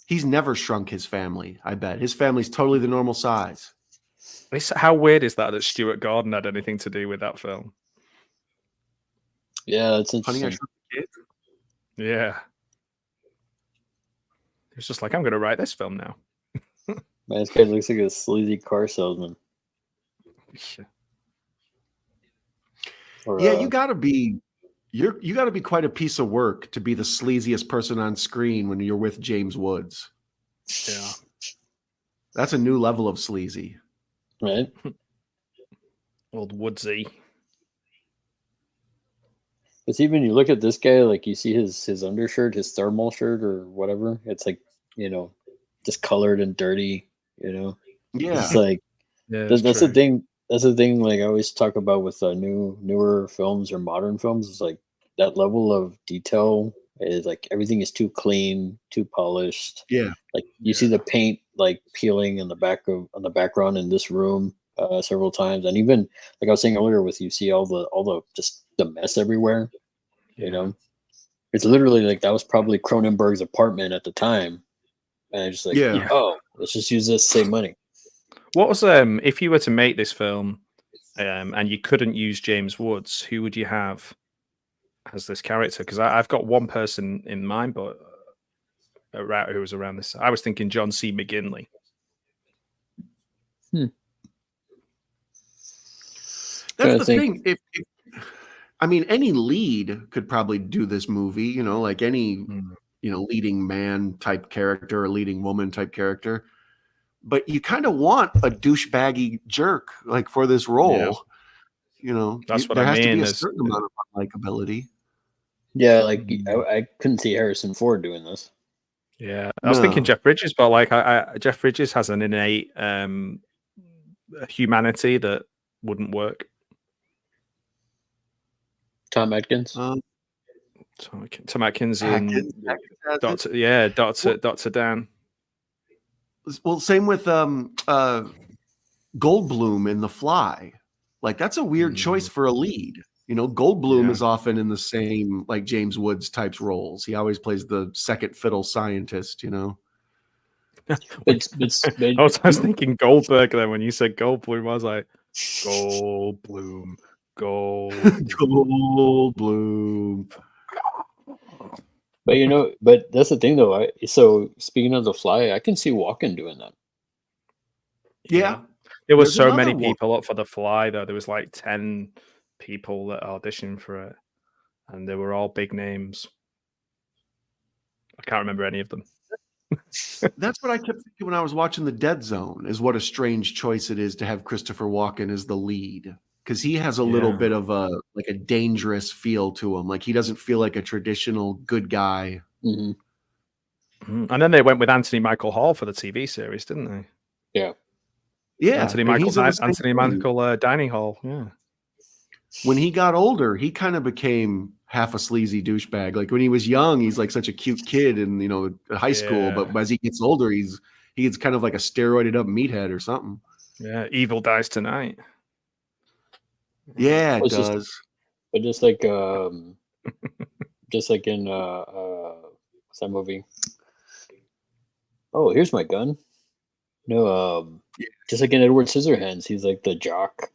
He's never shrunk his family. I bet his family's totally the normal size. How weird is that Stuart Gordon had anything to do with that film? Yeah, it's interesting. Honey, I Shrunk the Kids? Yeah. It's just like, I'm going to write this film now. Man, this guy looks like a sleazy car salesman. Yeah, you gotta be quite a piece of work to be the sleaziest person on screen when you're with James Woods. Yeah. That's a new level of sleazy. Right? Old Woodsy. But even you look at this guy, like you see his undershirt, his thermal shirt or whatever. It's like, discolored and dirty, Yeah. It's like that's the thing. That's the thing. Like I always talk about with newer films or modern films, is like that level of detail is like everything is too clean, too polished. Yeah. Like you see the paint like peeling on the background in this room several times, and even like I was saying earlier, with you see all the just the mess everywhere. It's literally like that was probably Cronenberg's apartment at the time, and I just like, oh, let's just use this to save money. What was if you were to make this film and you couldn't use James Woods, who would you have as this character? Because I've got one person in mind, but who was around this. I was thinking John C. McGinley. That's the thing. If any lead could probably do this movie, like any leading man type character or leading woman type character. But you kind of want a douchebaggy jerk like for this role. That's what there I has mean. to be a certain amount of likability. Yeah, like I couldn't see Harrison Ford doing this. Yeah, I was thinking Jeff Bridges, but like Jeff Bridges has an innate humanity that wouldn't work. Tom Atkins. Tom Atkins in Dr. Dan. Well, same with Goldblum in The Fly. Like that's a weird choice for a lead. Goldblum is often in the same like James Woods types roles. He always plays the second fiddle scientist. I was thinking Goldberg then when you said Goldblum. I was like, Goldblum. Goldblum. But that's the thing though. So speaking of The Fly, I can see Walken doing that. Yeah. There was There's so many another one. people up for The Fly, though. There was like 10 people that auditioned for it, and they were all big names. I can't remember any of them. That's what I kept thinking when I was watching The Dead Zone, is what a strange choice it is to have Christopher Walken as the lead, because he has a little bit of a dangerous feel to him. Like, he doesn't feel like a traditional good guy. Mm-hmm. And then they went with Anthony Michael Hall for the TV series, didn't they? Yeah. Yeah. Anthony and Michael he's in the same Anthony movie. Michael Dining Hall. Yeah. When he got older, he kind of became half a sleazy douchebag. Like, when he was young, he's like such a cute kid in, high school, but as he gets older, he gets kind of like a steroided up meathead or something. Yeah, Evil Dies Tonight. Yeah, it does. But just like in what's that movie? Oh, here's my gun. No, just like in Edward Scissorhands, he's like the jock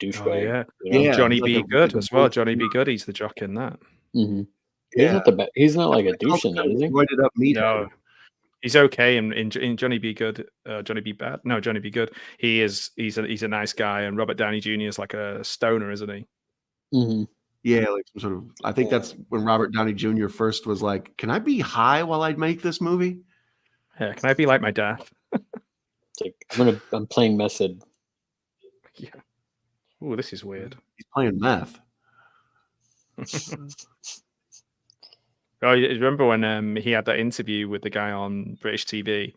douchebag. Yeah. Johnny B. Good as well. Johnny B. Good, he's the jock in that. Mm-hmm. Yeah. He's not like a douche in that, is he? Up no, he's okay in Johnny B. Good. Johnny B. Bad. No, Johnny B. Good. He's a nice guy, and Robert Downey Jr. is like a stoner, isn't he? Mm-hmm. Yeah, like some sort of. I think that's when Robert Downey Jr. first was like, "Can I be high while I make this movie?" Yeah, can I be like my dad? It's like I'm playing method. Yeah. Oh, this is weird. He's playing meth. Oh, you remember when he had that interview with the guy on British TV,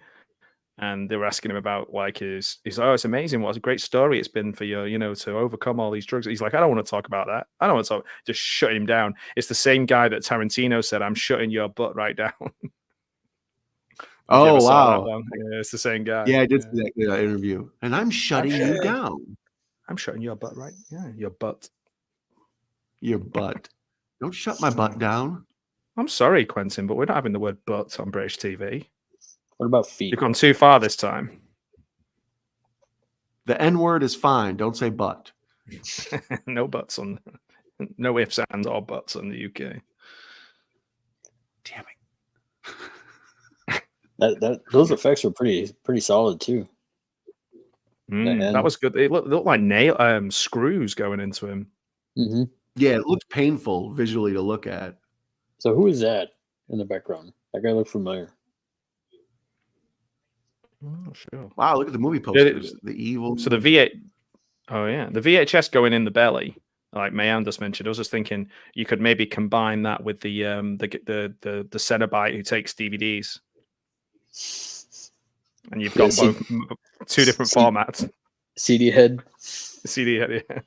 and they were asking him about like he's oh, it's amazing, what a great story it's been for you, to overcome all these drugs. He's like, I don't want to talk about that. I don't want to talk. Just shut him down. It's the same guy that Tarantino said, I'm shutting your butt right down. Oh, wow. Yeah, it's the same guy. Yeah, I did see that interview. And I'm shutting you down. I'm shutting your butt right. Yeah, your butt. Your butt. Don't shut my butt down. I'm sorry, Quentin, but we're not having the word butt on British TV. What about feet? You've gone too far this time. The N-word is fine. Don't say butt. No butts on. No ifs, ands, or buts on the UK. Damn it. Those effects were pretty solid too. That was good. It looked like screws going into him. Mm-hmm. Yeah, it looked painful visually to look at. So who is that in the background? That guy looked familiar. Oh, sure. Wow, look at the movie posters. The evil. So the VHS going in the belly, like Mayan just mentioned. I was just thinking you could maybe combine that with the Cenobite who takes DVDs. And you've got both two different formats. CD head. CD head, yeah.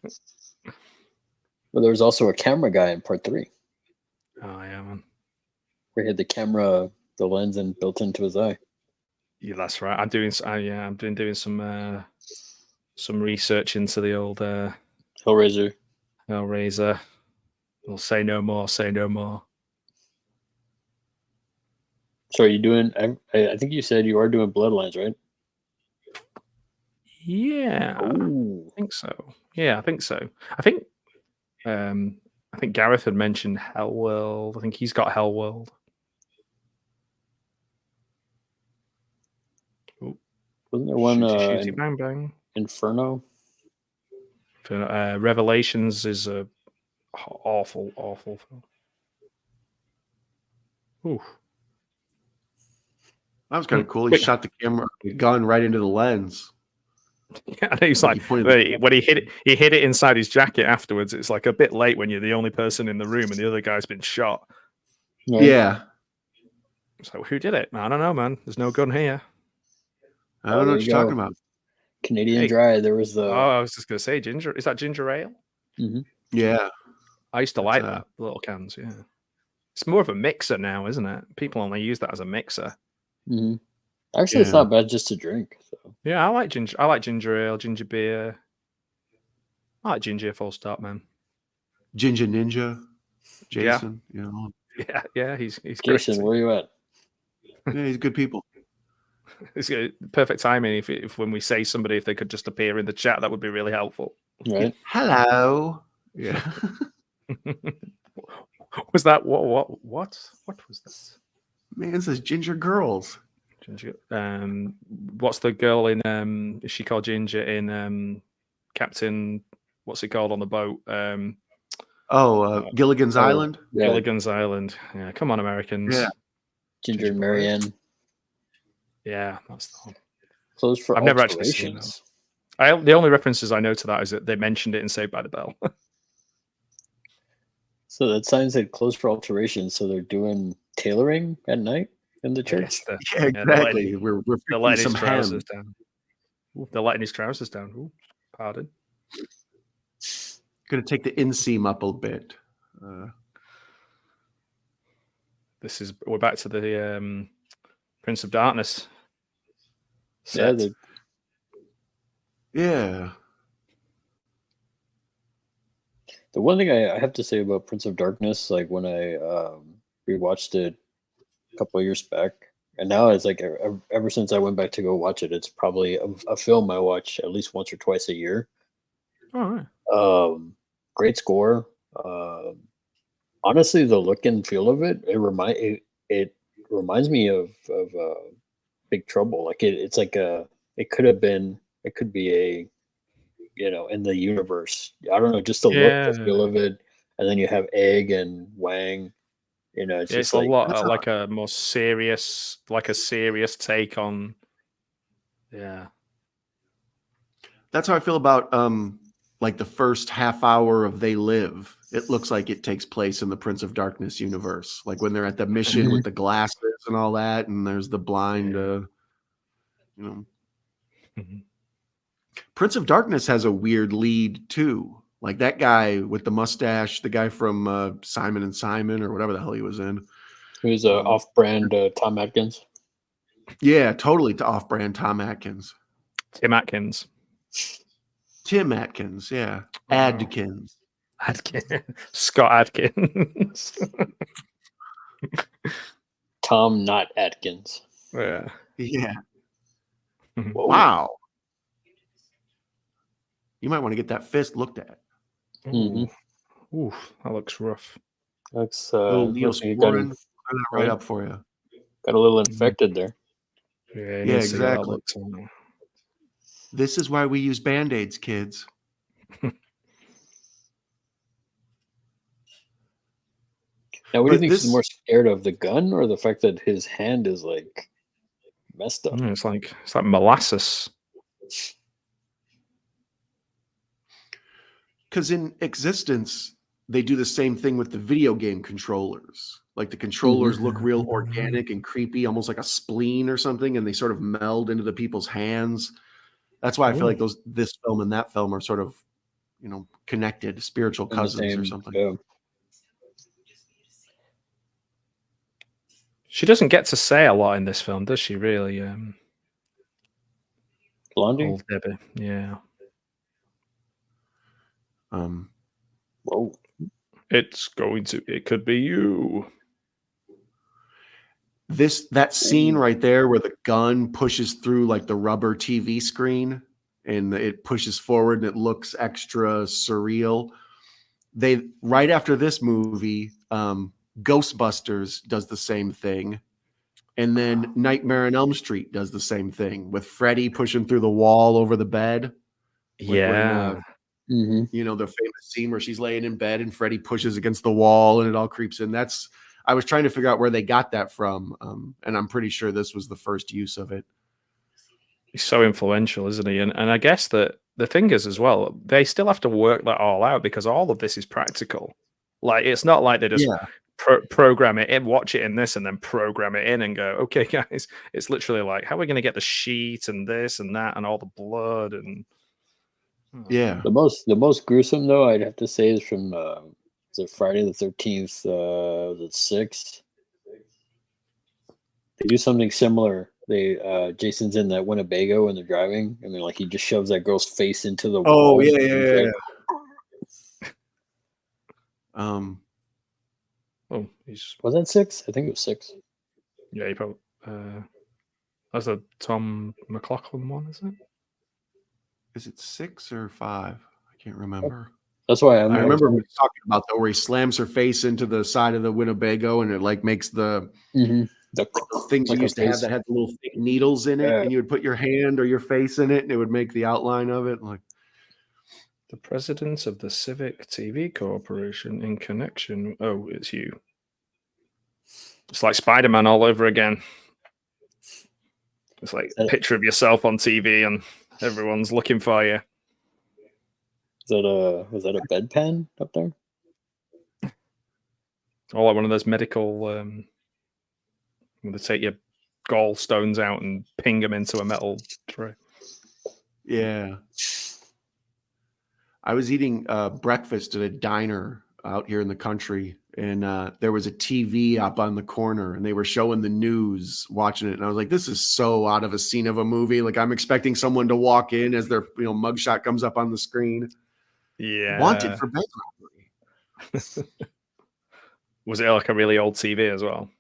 Well, there was also a camera guy in part 3. Oh yeah, man. Where he had the camera, the lens, and built into his eye. Yeah, that's right. I'm doing some research into the old Hellraiser. We'll say no more. Say no more. So are you doing? I think you said you are doing Bloodlines, right? Yeah, I think so. Yeah, I think so. I think Gareth had mentioned Hellworld. I think he's got Hellworld. Wasn't there one shooty, bang bang? Inferno? Revelations is a awful film. Ooh. That was kind of cool. He shot the gun right into the lens. Yeah, he's like when he hit it inside his jacket afterwards. It's like a bit late when you're the only person in the room and the other guy's been shot. Yeah. So who did it? I don't know, man. There's no gun here. I don't know what you're talking about. Canadian Dry. There was the. Oh, I was just gonna say ginger. Is that ginger ale? Mm-hmm. Yeah. I used to like that little cans. Yeah. It's more of a mixer now, isn't it? People only use that as a mixer. Mm-hmm. Actually, it's not bad just to drink. So. Yeah, I like ginger. I like ginger ale, ginger beer. I like ginger. Full stop, man. Ginger Ninja, Jason. Yeah. He's Jason. great. Where you at? Yeah, he's good people. It's perfect timing. If when we say somebody, if they could just appear in the chat, that would be really helpful. Right. Hello. Yeah. Was that what was that? Man, it says Ginger Girls. Ginger. What's the girl in? Is she called Ginger in Captain? What's it called on the boat? Gilligan's Island. Yeah. Gilligan's Island. Yeah, come on, Americans. Yeah. Ginger and Marianne. Yeah, that's the one. Closed for I've never actually seen that. The only references I know to that is that they mentioned it in Saved by the Bell. So that sign said closed for alterations. So they're doing tailoring at night in the church. Yeah, exactly. We're they're letting some his trousers ham. down. Ooh, they're letting his trousers down. Ooh, pardon. Going to take the inseam up a bit. We're back to the Prince of Darkness set. Yeah. The one thing I have to say about Prince of Darkness, like when I rewatched it a couple of years back, and now it's like ever since I went back to go watch it, it's probably a film I watch at least once or twice a year. All right. Great score. Honestly, the look and feel of it reminds me of Big Trouble. Like it could be a in the universe. I don't know, just the look, the feel of it, and then you have Egg and Wang. It's just a lot like a more serious, take on. Yeah, that's how I feel about like the first half hour of They Live. It looks like it takes place in the Prince of Darkness universe, like when they're at the mission with the glasses and all that, and there's the blind, Prince of Darkness has a weird lead too. Like that guy with the mustache, the guy from Simon and Simon or whatever the hell he was in. He was off-brand Tom Atkins. Yeah, totally off-brand Tom Atkins. Tim Atkins, yeah. Adkins. Scott Adkins. Tom not Atkins. Yeah. Wow. You might want to get that fist looked at. Mm-hmm. Oof, that looks rough. Looks right up for you. Got a little infected there. Yeah, exactly. This is why we use Band-Aids, kids. Now, what do you think he's more scared of, the gun or the fact that his hand is like messed up? It's like molasses. Because in Existence, they do the same thing with the video game controllers. Like the controllers look real organic and creepy, almost like a spleen or something, and they sort of meld into the people's hands. That's why I feel like this film and that film are sort of, connected, spiritual cousins or something. Yeah. She doesn't get to say a lot in this film, does she? Really, Blondie, old Debbie. Yeah. Whoa. It could be you. That scene right there where the gun pushes through like the rubber TV screen and it pushes forward and it looks extra surreal. Right after this movie, Ghostbusters does the same thing. And then Nightmare on Elm Street does the same thing with Freddy pushing through the wall over the bed. Yeah. The famous scene where she's laying in bed and Freddy pushes against the wall and it all creeps in. I was trying to figure out where they got that from. And I'm pretty sure this was the first use of it. He's so influential, isn't he? And I guess that the thing is as well, they still have to work that all out because all of this is practical. Like, it's not like they just program it in, watch it in this, and then program it in and go, okay, guys. It's literally like, how are we going to get the sheet and this and that and all the blood and yeah. The most gruesome though, I'd have to say, is from Friday the 13th, the 6th. They do something similar. Jason's in that Winnebago and they're driving, and then like he just shoves that girl's face into the wall. Oh yeah. Was that 6? I think it was 6. Yeah, you probably. That's a Tom McLaughlin one, is it? Is it 6 or 5? I can't remember. That's why I remember talking about that where he slams her face into the side of the Winnebago and it like makes the Like those things you used to have that had the little thick needles in it, and you would put your hand or your face in it, and it would make the outline of it. Like the president of the Civic TV Corporation in connection. Oh, it's you. It's like Spider-Man all over again. It's like a picture of yourself on TV, and everyone's looking for you. Was that a bedpan up there? Or like one of those medical, when they take your gallstones out and ping them into a metal tray. Yeah. I was eating breakfast at a diner out here in the country, and there was a TV up on the corner, and they were showing the news, watching it, and I was like, "This is so out of a scene of a movie." Like I'm expecting someone to walk in as their mugshot comes up on the screen. Yeah. Wanted for bank robbery. Was it like a really old TV as well?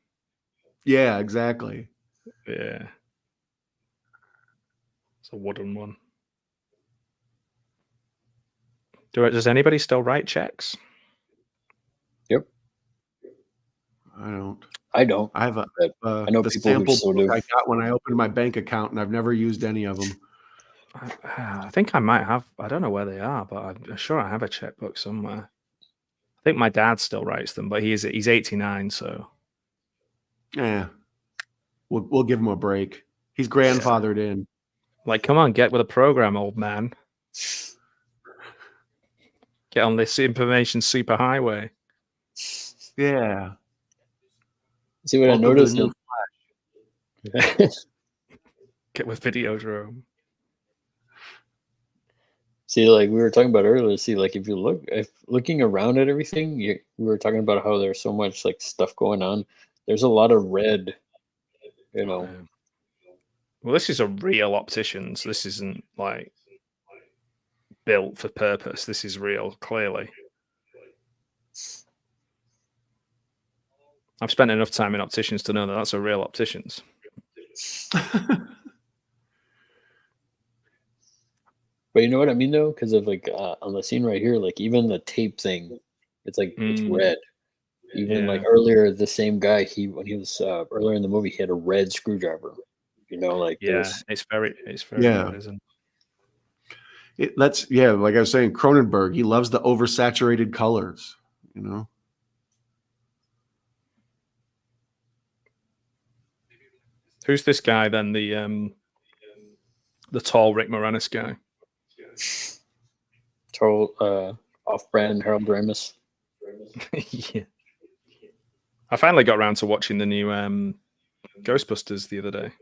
Yeah, exactly. Yeah. It's a wooden one. Does anybody still write checks? Yep. I don't. I have I know the people who sample still book do. I got when I opened my bank account, and I've never used any of them. I think I might have. I don't know where they are, but I'm sure I have a checkbook somewhere. I think my dad still writes them, but he's 89, so Yeah, we'll give him a break. He's grandfathered in. Like, come on, get with a program, old man. Get on this information superhighway. Yeah. See what I noticed? Get with Videodrome. See, like we were talking about earlier, see, like if looking around at everything, we were talking about how there's so much like stuff going on. There's a lot of red, Well, this is a real opticians. This isn't like built for purpose. This is real, clearly. I've spent enough time in opticians to know that that's a real opticians. But you know what I mean, though, because of like on the scene right here, like even the tape thing, it's like it's red. Even like earlier, the same guy, when he was earlier in the movie, he had a red screwdriver. Like it's very red, isn't it? Like I was saying, Cronenberg, he loves the oversaturated colors. Who's this guy then? The tall Rick Moranis guy. Tall, off-brand Harold Ramis. Yeah. I finally got around to watching the new Ghostbusters the other day.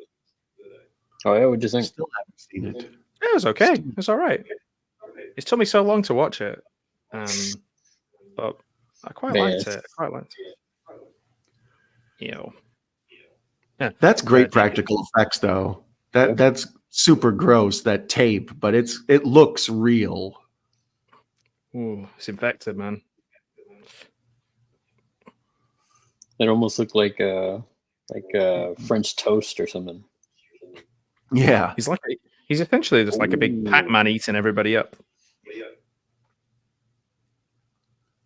Oh yeah, what'd you think? Still haven't seen it. Yeah, it was okay. It was all right. It took me so long to watch it, but I quite liked it. Yeah, that's great practical effects, though. That's super gross, that tape, but it looks real. Ooh, it's infected, man. It almost looked like French toast or something. Yeah, he's essentially just like a big Pac-Man eating everybody up.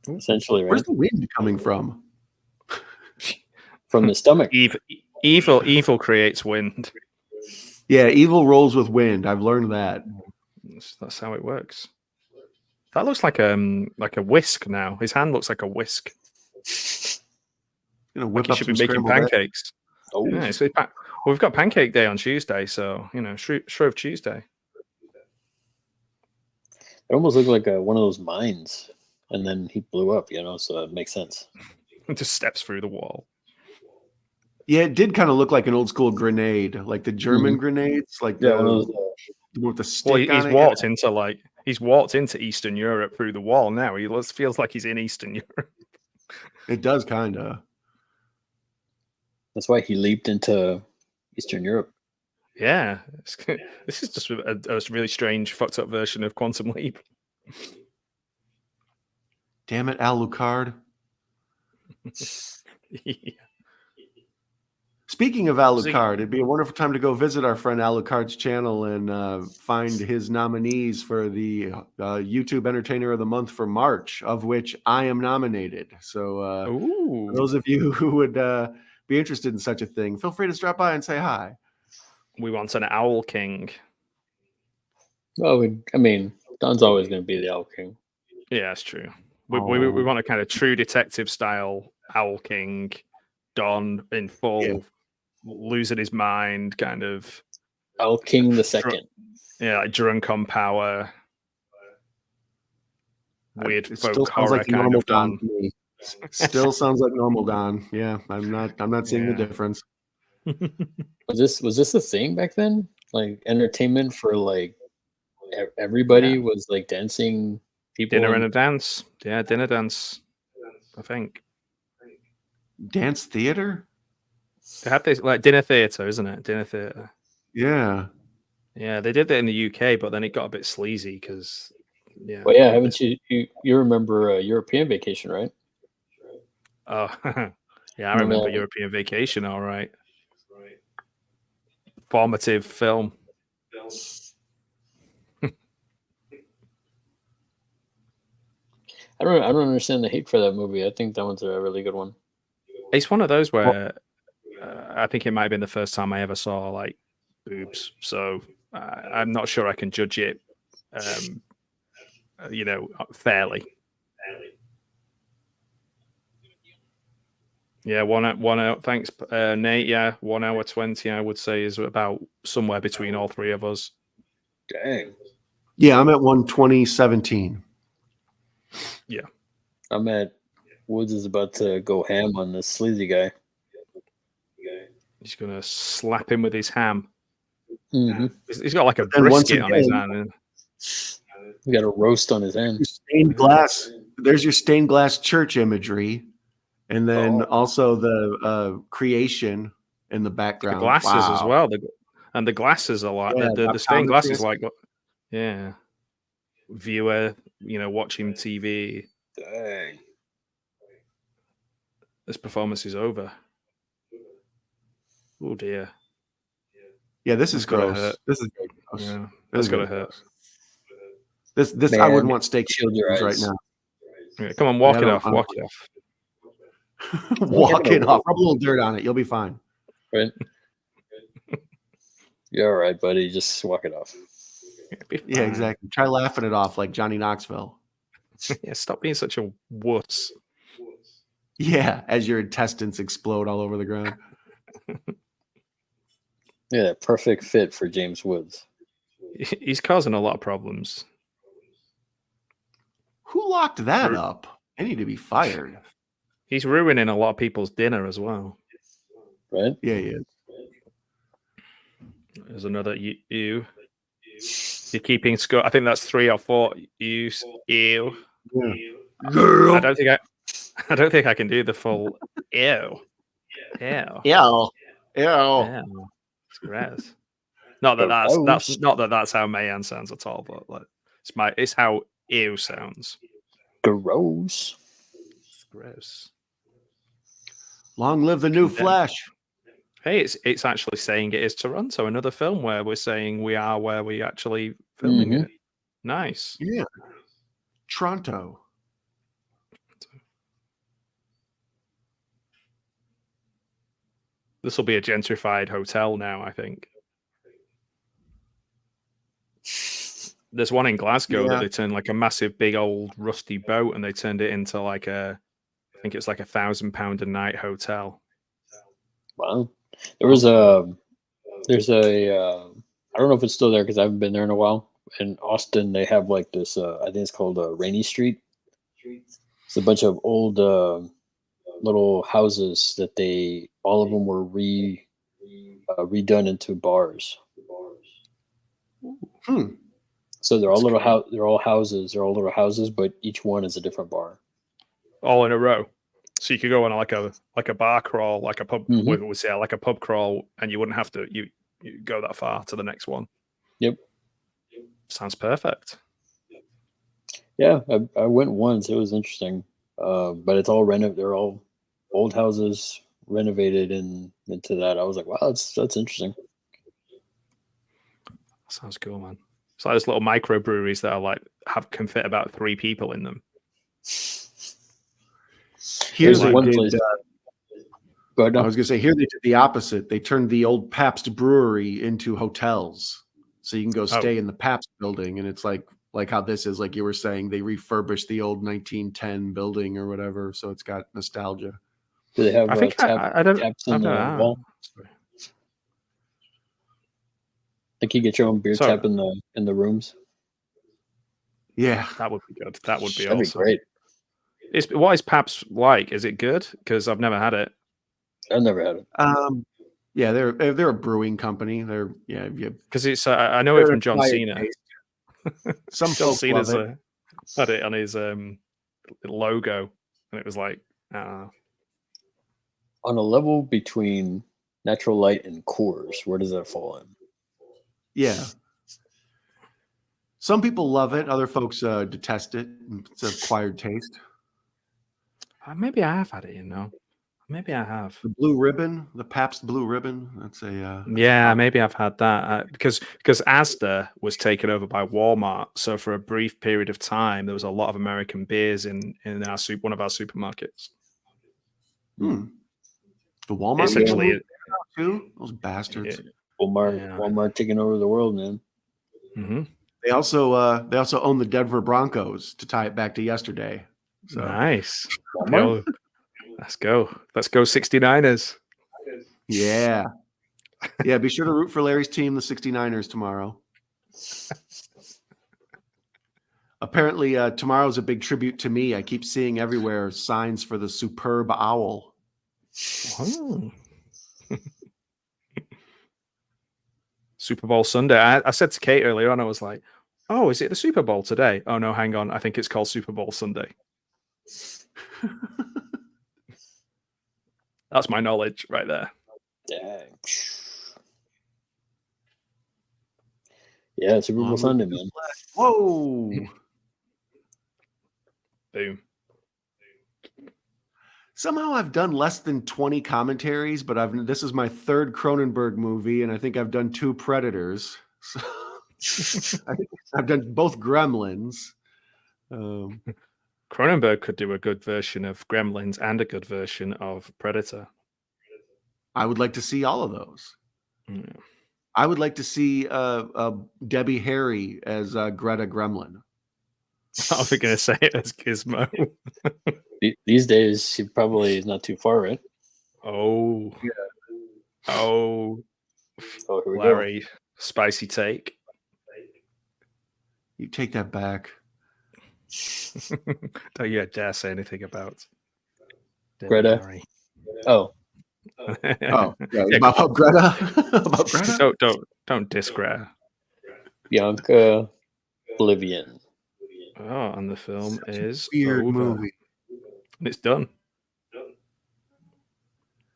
Essentially, right? Where's the wind coming from? From the stomach. Evil creates wind. Yeah, evil rolls with wind. I've learned that. That's how it works. That looks like a whisk now. His hand looks like a whisk. Whip he should be making pancakes. Oh, yeah, we've got Pancake Day on Tuesday, so Shrove Tuesday. It almost looked like one of those mines, and then he blew up. So it makes sense. It just steps through the wall. Yeah, it did kind of look like an old school grenade, like the German grenades, like with the stick. Well, he's walked into Eastern Europe through the wall. Now he feels like he's in Eastern Europe. It does kind of. That's why he leaped into Eastern Europe. Yeah, this is just a really strange, fucked up version of Quantum Leap. Damn it, Alucard. Yeah. Speaking of Alucard, it'd be a wonderful time to go visit our friend Alucard's channel and find his nominees for the YouTube Entertainer of the Month for March, of which I am nominated. So for those of you who would be interested in such a thing, feel free to drop by and say hi. We want an Owl King. Well, I mean, Don's always going to be the Owl King. Yeah, that's true. We want a kind of true detective style Owl King, Don in full, losing his mind, kind of. Owl King the second. Yeah, like drunk on power. Weird It folk still sounds horror like kind normal of Don Don. to me. Still sounds like normal Don. Yeah, I'm not seeing the difference. Was this a thing back then? Like entertainment for like everybody was like dancing people. Dinner and a dance. Yeah, dinner dance. I think. Dance theater? They had this like dinner theater, isn't it? Dinner theater. Yeah. Yeah, they did that in the UK, but then it got a bit sleazy because. Yeah. Well, yeah, haven't you remember European Vacation, right? Oh, yeah, I remember European Vacation. All right. Formative film. I don't understand the hate for that movie. I think that one's a really good one. It's one of those where I think it might have been the first time I ever saw like boobs, so I'm not sure I can judge it, fairly. Yeah, one hour. Thanks, Nate. Yeah, 1 hour 20. I would say is about somewhere between all three of us. Dang. Yeah, I'm at 1:20:17. Yeah, I'm at Woods is about to go ham on this sleazy guy. He's gonna slap him with his ham. Mm-hmm. He's got like a brisket on his hand. He got a roast on his hand. Stained glass. There's your stained glass church imagery, and then also the creation in the background. The glasses as well. The glasses are like the stained glasses, like viewer, watching TV. Dang. This performance is over. Oh dear. Yeah, this is gross. Hurt. This is very gross. Yeah, that's gonna hurt. This Man, I wouldn't want steak shield your eyes right now. Yeah, come on, walk it off. Walk it off. Walk it off. Rub a little dirt on it. You'll be fine. Right. You're all right, buddy. Just walk it off. Yeah, exactly. Try laughing it off like Johnny Knoxville. Yeah, stop being such a wuss. Yeah, as your intestines explode all over the ground. Yeah, perfect fit for James Woods. He's causing a lot of problems. Who locked that up? I need to be fired. He's ruining a lot of people's dinner as well. Right? Yeah, he is. There's another you. You're keeping score. I think that's 3 or 4. You. Yeah. Girl. I don't think I can do the full ew. Ew. Ew. It's gross. Not that that's how Mayan sounds at all, but like it's how ew sounds. Gross. It's gross. Long live the new Flash. Hey, it's actually saying it is Toronto, another film where we're saying we are where we actually filming it. Nice. Yeah. Toronto. This will be a gentrified hotel now, I think. There's one in Glasgow that they turned like a massive, big, old, rusty boat, and they turned it into like I think it's like £1,000 a night hotel. Wow. There's I don't know if it's still there because I haven't been there in a while. In Austin, they have like this, I think it's called Rainy Street. It's a bunch of old little houses that all of them were redone into bars. So they're all little houses, but each one is a different bar. All in a row. So you could go on like a bar crawl, like a pub, like a pub crawl, and you wouldn't have to you go that far to the next one. Yep. Sounds perfect. Yeah, I went once. It was interesting, but it's all They're all old houses renovated into that. I was like, wow, that's interesting. Sounds cool, man. It's like those little microbreweries that are can fit about 3 people in them. Here's one place. Go ahead. I was going to say, here they did the opposite. They turned the old Pabst Brewery into hotels. So you can go stay in the Pabst building. And it's like how this is, like you were saying, they refurbished the old 1910 building or whatever. So it's got nostalgia. Do they have I think I don't. taps in the wall? Think you get your own beer tap in the rooms? Yeah, that would be good. That would be That'd awesome. Be great. What is Pabst like? Is it good? Because I've never had it. I've never had it. Yeah, they're a brewing company. They're because it's I know it from John Cena. Some John folks Cena's love it. had it on his logo, and it was like on a level between Natural Light and Coors. Where does that fall in? Yeah. Some people love it. Other folks detest it. It's an acquired taste. Maybe I have had it, Maybe I have. The Blue Ribbon, the Pabst Blue Ribbon. That's a yeah. Maybe I've had that because Asda was taken over by Walmart. So for a brief period of time, there was a lot of American beers in our one of our supermarkets. The Walmart essentially too. Those bastards. Yeah. Walmart taking over the world, man. Mm-hmm. They also own the Denver Broncos, to tie it back to yesterday. So. Nice. Let's go 69ers. Yeah. Yeah, be sure to root for Larry's team, the 69ers, tomorrow. Apparently, tomorrow's a big tribute to me. I keep seeing everywhere signs for the superb owl. Oh. Super Bowl Sunday. I said to Kate earlier on, I was like, oh, is it the Super Bowl today? Oh, no, hang on. I think it's called Super Bowl Sunday. That's my knowledge right there. Dang. Yeah, Super Bowl Sunday, man. Whoa. Boom. Somehow I've done less than 20 commentaries, but this is my third Cronenberg movie, and I think I've done 2 Predators. So I think I've done both Gremlins. Cronenberg could do a good version of Gremlins and a good version of Predator. I would like to see all of those. Yeah. I would like to see Debbie Harry as Greta Gremlin. I was going to say it as Gizmo. These days, she probably is not too far, right? Oh. Yeah. Oh. Here we Larry, go. Spicy take. You take that back. Don't you dare say anything about Greta. Harry. Oh. Yeah, about Greta. About Greta. Don't diss Greta. Bianca Oblivion. Oh, and the film is weird over. Movie. And it's done.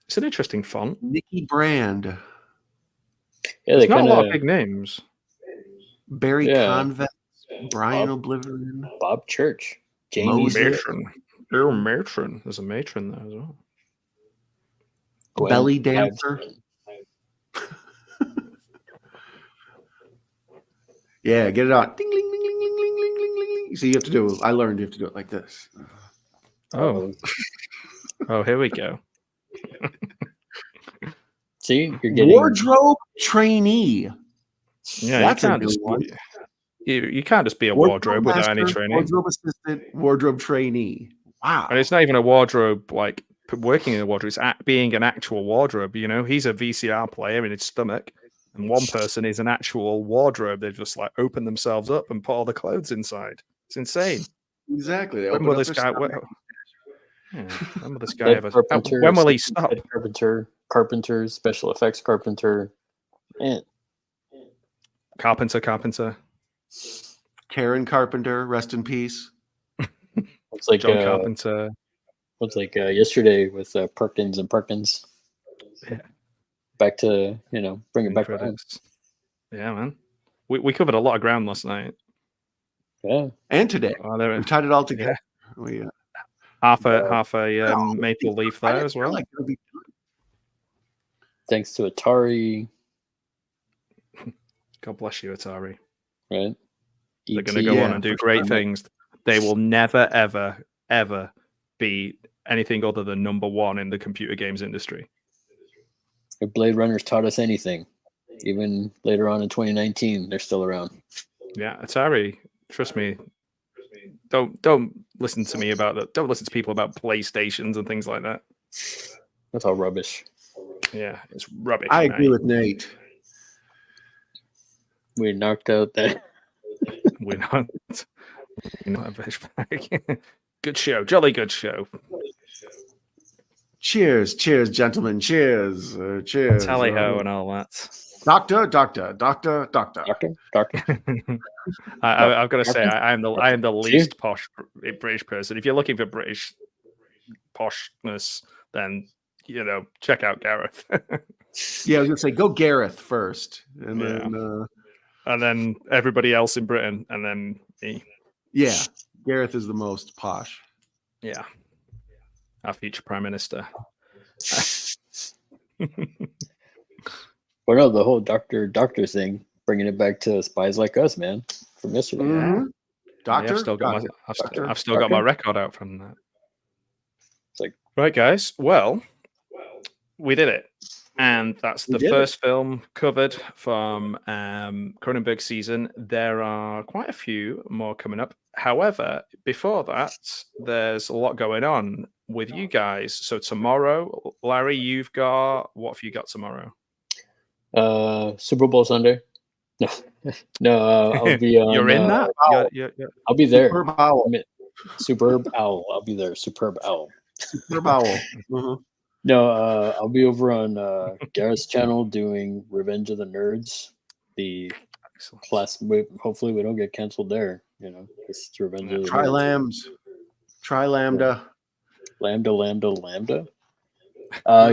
It's an interesting font. Nikki Brand. Yeah, there's not a lot of big names. Barry Convex, Brian Oblivion, Bob Church, Jamie Matron. Oh, Matron. There's a matron there as well. Belly Dancer. Yeah, get it on. Ding, ding, ding, ding, ding, ding, ding, ding, ding. So you have to do. I learned you have to do it like this. Oh. Oh, here we go. See, you're getting wardrobe trainee. Yeah, that's you can't just be a wardrobe without any training. Wardrobe assistant, wardrobe trainee. Wow. And it's not even a wardrobe like working in a wardrobe. It's being an actual wardrobe. He's a VCR player in his stomach, and one person is an actual wardrobe. They just like open themselves up and put all the clothes inside. It's insane. Exactly. When will this guy? When will this guy ever? When will he stop? Carpenter, special effects carpenter, and Carpenter. Karen Carpenter, rest in peace. It's like John Carpenter. It's like yesterday with Perkins and Perkins. Yeah. Back to bring it back to home. Yeah, man. We covered a lot of ground last night. Yeah, and today we tied it all together. Yeah. We half a maple leaf there as well. Thanks to Atari. God bless you, Atari. Right. They're going to go on and do great things. They will never, ever, ever be anything other than #1 in the computer games industry. If Blade Runner's taught us anything, even later on in 2019, they're still around. Yeah, Atari, trust me. Don't listen to me about that. Don't listen to people about PlayStations and things like that. That's all rubbish. Yeah, it's rubbish. I agree with Nate. We knocked out that. We're not a fish bag. Good show, jolly good show. Cheers, gentlemen. Cheers, cheers. Tally ho and all that. Doctor. I've got to say, I am the least posh British person. If you're looking for British poshness, then check out Gareth. Yeah, I was gonna say go Gareth first, and then everybody else in Britain, and then me. Yeah, Gareth is the most posh. Yeah, our future prime minister. But no, the whole doctor thing, bringing it back to Spies Like Us, man, from yesterday. Mm-hmm. Doctor, I've still got my record out from that. It's like, right, guys. Well, we did it, and that's the first film covered from Cronenberg season. There are quite a few more coming up. However, before that, there's a lot going on with you guys. So tomorrow, Larry, what have you got tomorrow? Super Bowl Sunday. No, I'll be on. You're in that? I'll be there. Superb Owl. Superb Owl. I'll be there. Superb Owl. Superb Owl. Mm-hmm. No, I'll be over on Gareth's channel doing Revenge of the Nerds. The class. Hopefully, we don't get canceled there. It's Revenge of the Nerds. Tri Lambda. Lambda.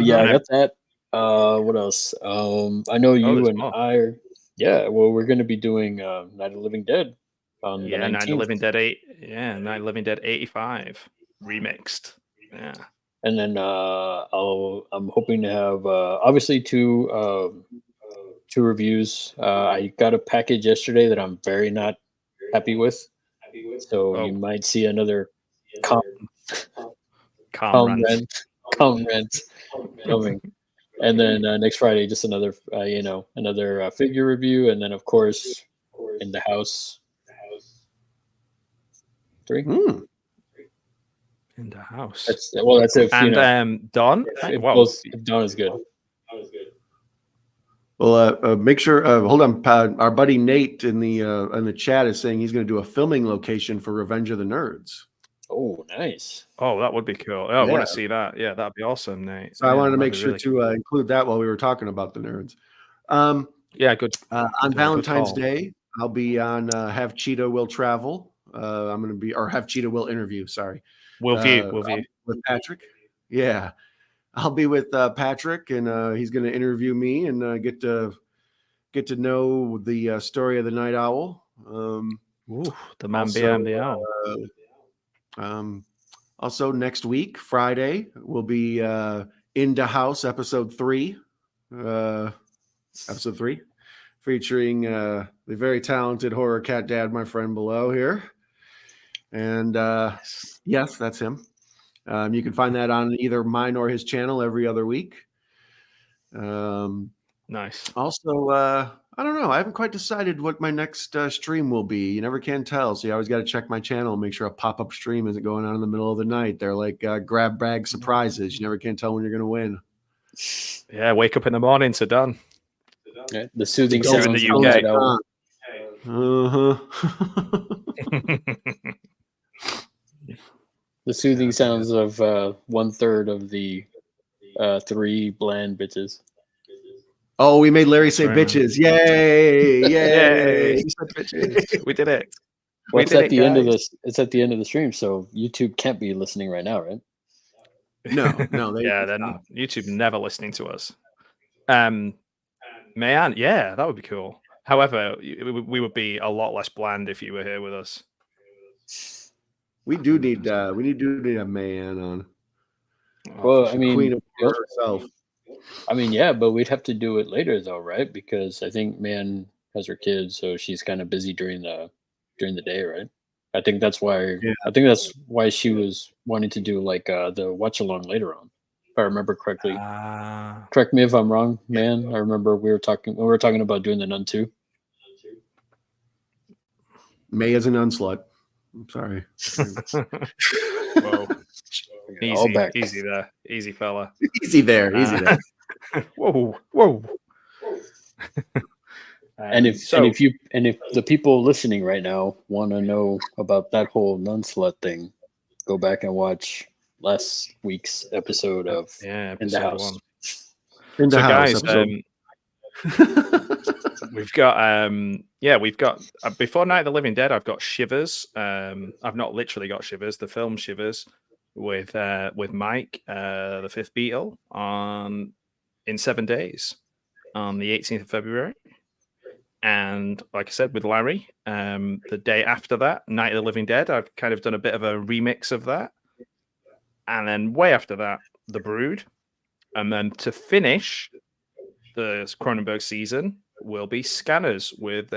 Yeah, I got that. What else? I know you and I are. Yeah, well, we're going to be doing Night of the Living Dead on the 19th. Night of the Living Dead 8. Yeah, Night of the Living Dead 85 remixed. Yeah. And then I'm hoping to have obviously two reviews. I got a package yesterday that I'm very not happy with. So you might see another calm rant coming. And then next Friday, just another figure review, and then of course, In the House 3. In the House. That's it. And Dawn. If Dawn is good. Well, make sure. Hold on, our buddy Nate in the chat is saying he's going to do a filming location for Revenge of the Nerds. Oh, nice. Oh, that would be cool. I want to see that. Yeah, that'd be awesome, Nate. So I wanted to make sure to include that while we were talking about the nerds. Yeah, good. On Valentine's Day, I'll be on Have Cheetah Will Travel. I'm going to be, or Have Cheetah Will Interview. Sorry, Will View with Patrick. Yeah, I'll be with Patrick, and he's going to interview me and get to know the story of the Night Owl. The man behind the owl. Also next week, Friday, will be In the House episode 3. Episode 3, featuring the very talented horror cat dad, my friend below here. And yes, that's him. You can find that on either mine or his channel every other week. Nice. Also, I don't know. I haven't quite decided what my next stream will be. You never can tell. So you always got to check my channel and make sure a pop-up stream isn't going on in the middle of the night. They're like grab bag surprises. You never can tell when you're going to win. Yeah, wake up in the morning to done. Yeah, the soothing sounds in the UK. The soothing sounds of 1/3 of the 3 bland bitches. Oh, we made Larry say bitches. Yay! Yay! We did it. Well, it's at the end of this. It's at the end of the stream, so YouTube can't be listening right now, right? No. Then YouTube never listening to us. Man, yeah, that would be cool. However, we would be a lot less bland if you were here with us. We do need a man on. Well, I mean, Queen of herself. I mean, yeah, but we'd have to do it later, though, right? Because I think Man has her kids, so she's kind of busy during the day, right? I think that's why. Yeah. I think that's why she was wanting to do like the watch along later on, if I remember correctly. Correct me if I'm wrong, man. I remember we were talking about doing the Nun 2. May is an unslut. I'm sorry. Whoa. All back. Easy there. Easy fella. Easy there. Easy there. Whoa. And if the people listening right now want to know about that whole nun slut thing, go back and watch last week's episode of In the House. 1. In the house, guys, we've got before Night of the Living Dead. I've got Shivers. I've not literally got Shivers. The film Shivers with Mike, the Fifth Beatle, in 7 days on the 18th of February. And like I said, with Larry, the day after that, Night of the Living Dead, I've kind of done a bit of a remix of that. And then way after that, The Brood. And then to finish the Cronenberg season will be Scanners with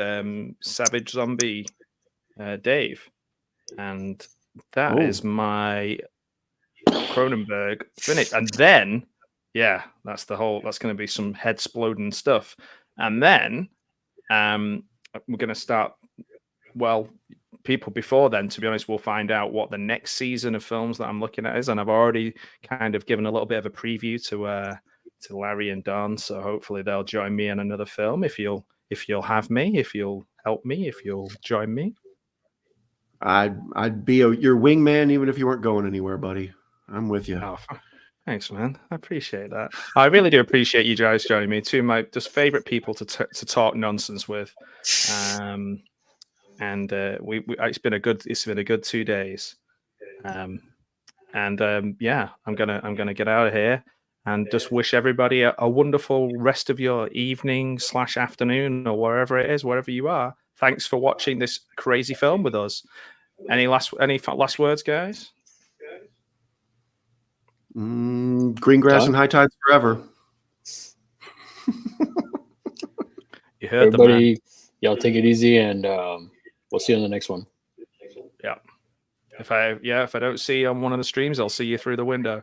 Savage Zombie Dave. And that is my Cronenberg finish. And then, that's going to be some head-sploding stuff. And then we're going to start, people before then, to be honest, will find out what the next season of films that I'm looking at is. And I've already kind of given a little bit of a preview to Larry and Don. So hopefully they'll join me in another film if you'll have me, if you'll help me, if you'll join me. I'd be your wingman even if you weren't going anywhere, buddy. I'm with you. Oh, thanks, man. I appreciate that. I really do appreciate you guys joining me. Two of my just favorite people to talk nonsense with. It's been a good 2 days. I'm gonna get out of here and just wish everybody a wonderful rest of your evening / afternoon or wherever it is, wherever you are. Thanks for watching this crazy film with us. Any last words, guys? Green grass and high tides forever. You heard everybody. Y'all take it easy, and we'll see you on the next one. Yeah. If I don't see you on one of the streams, I'll see you through the window.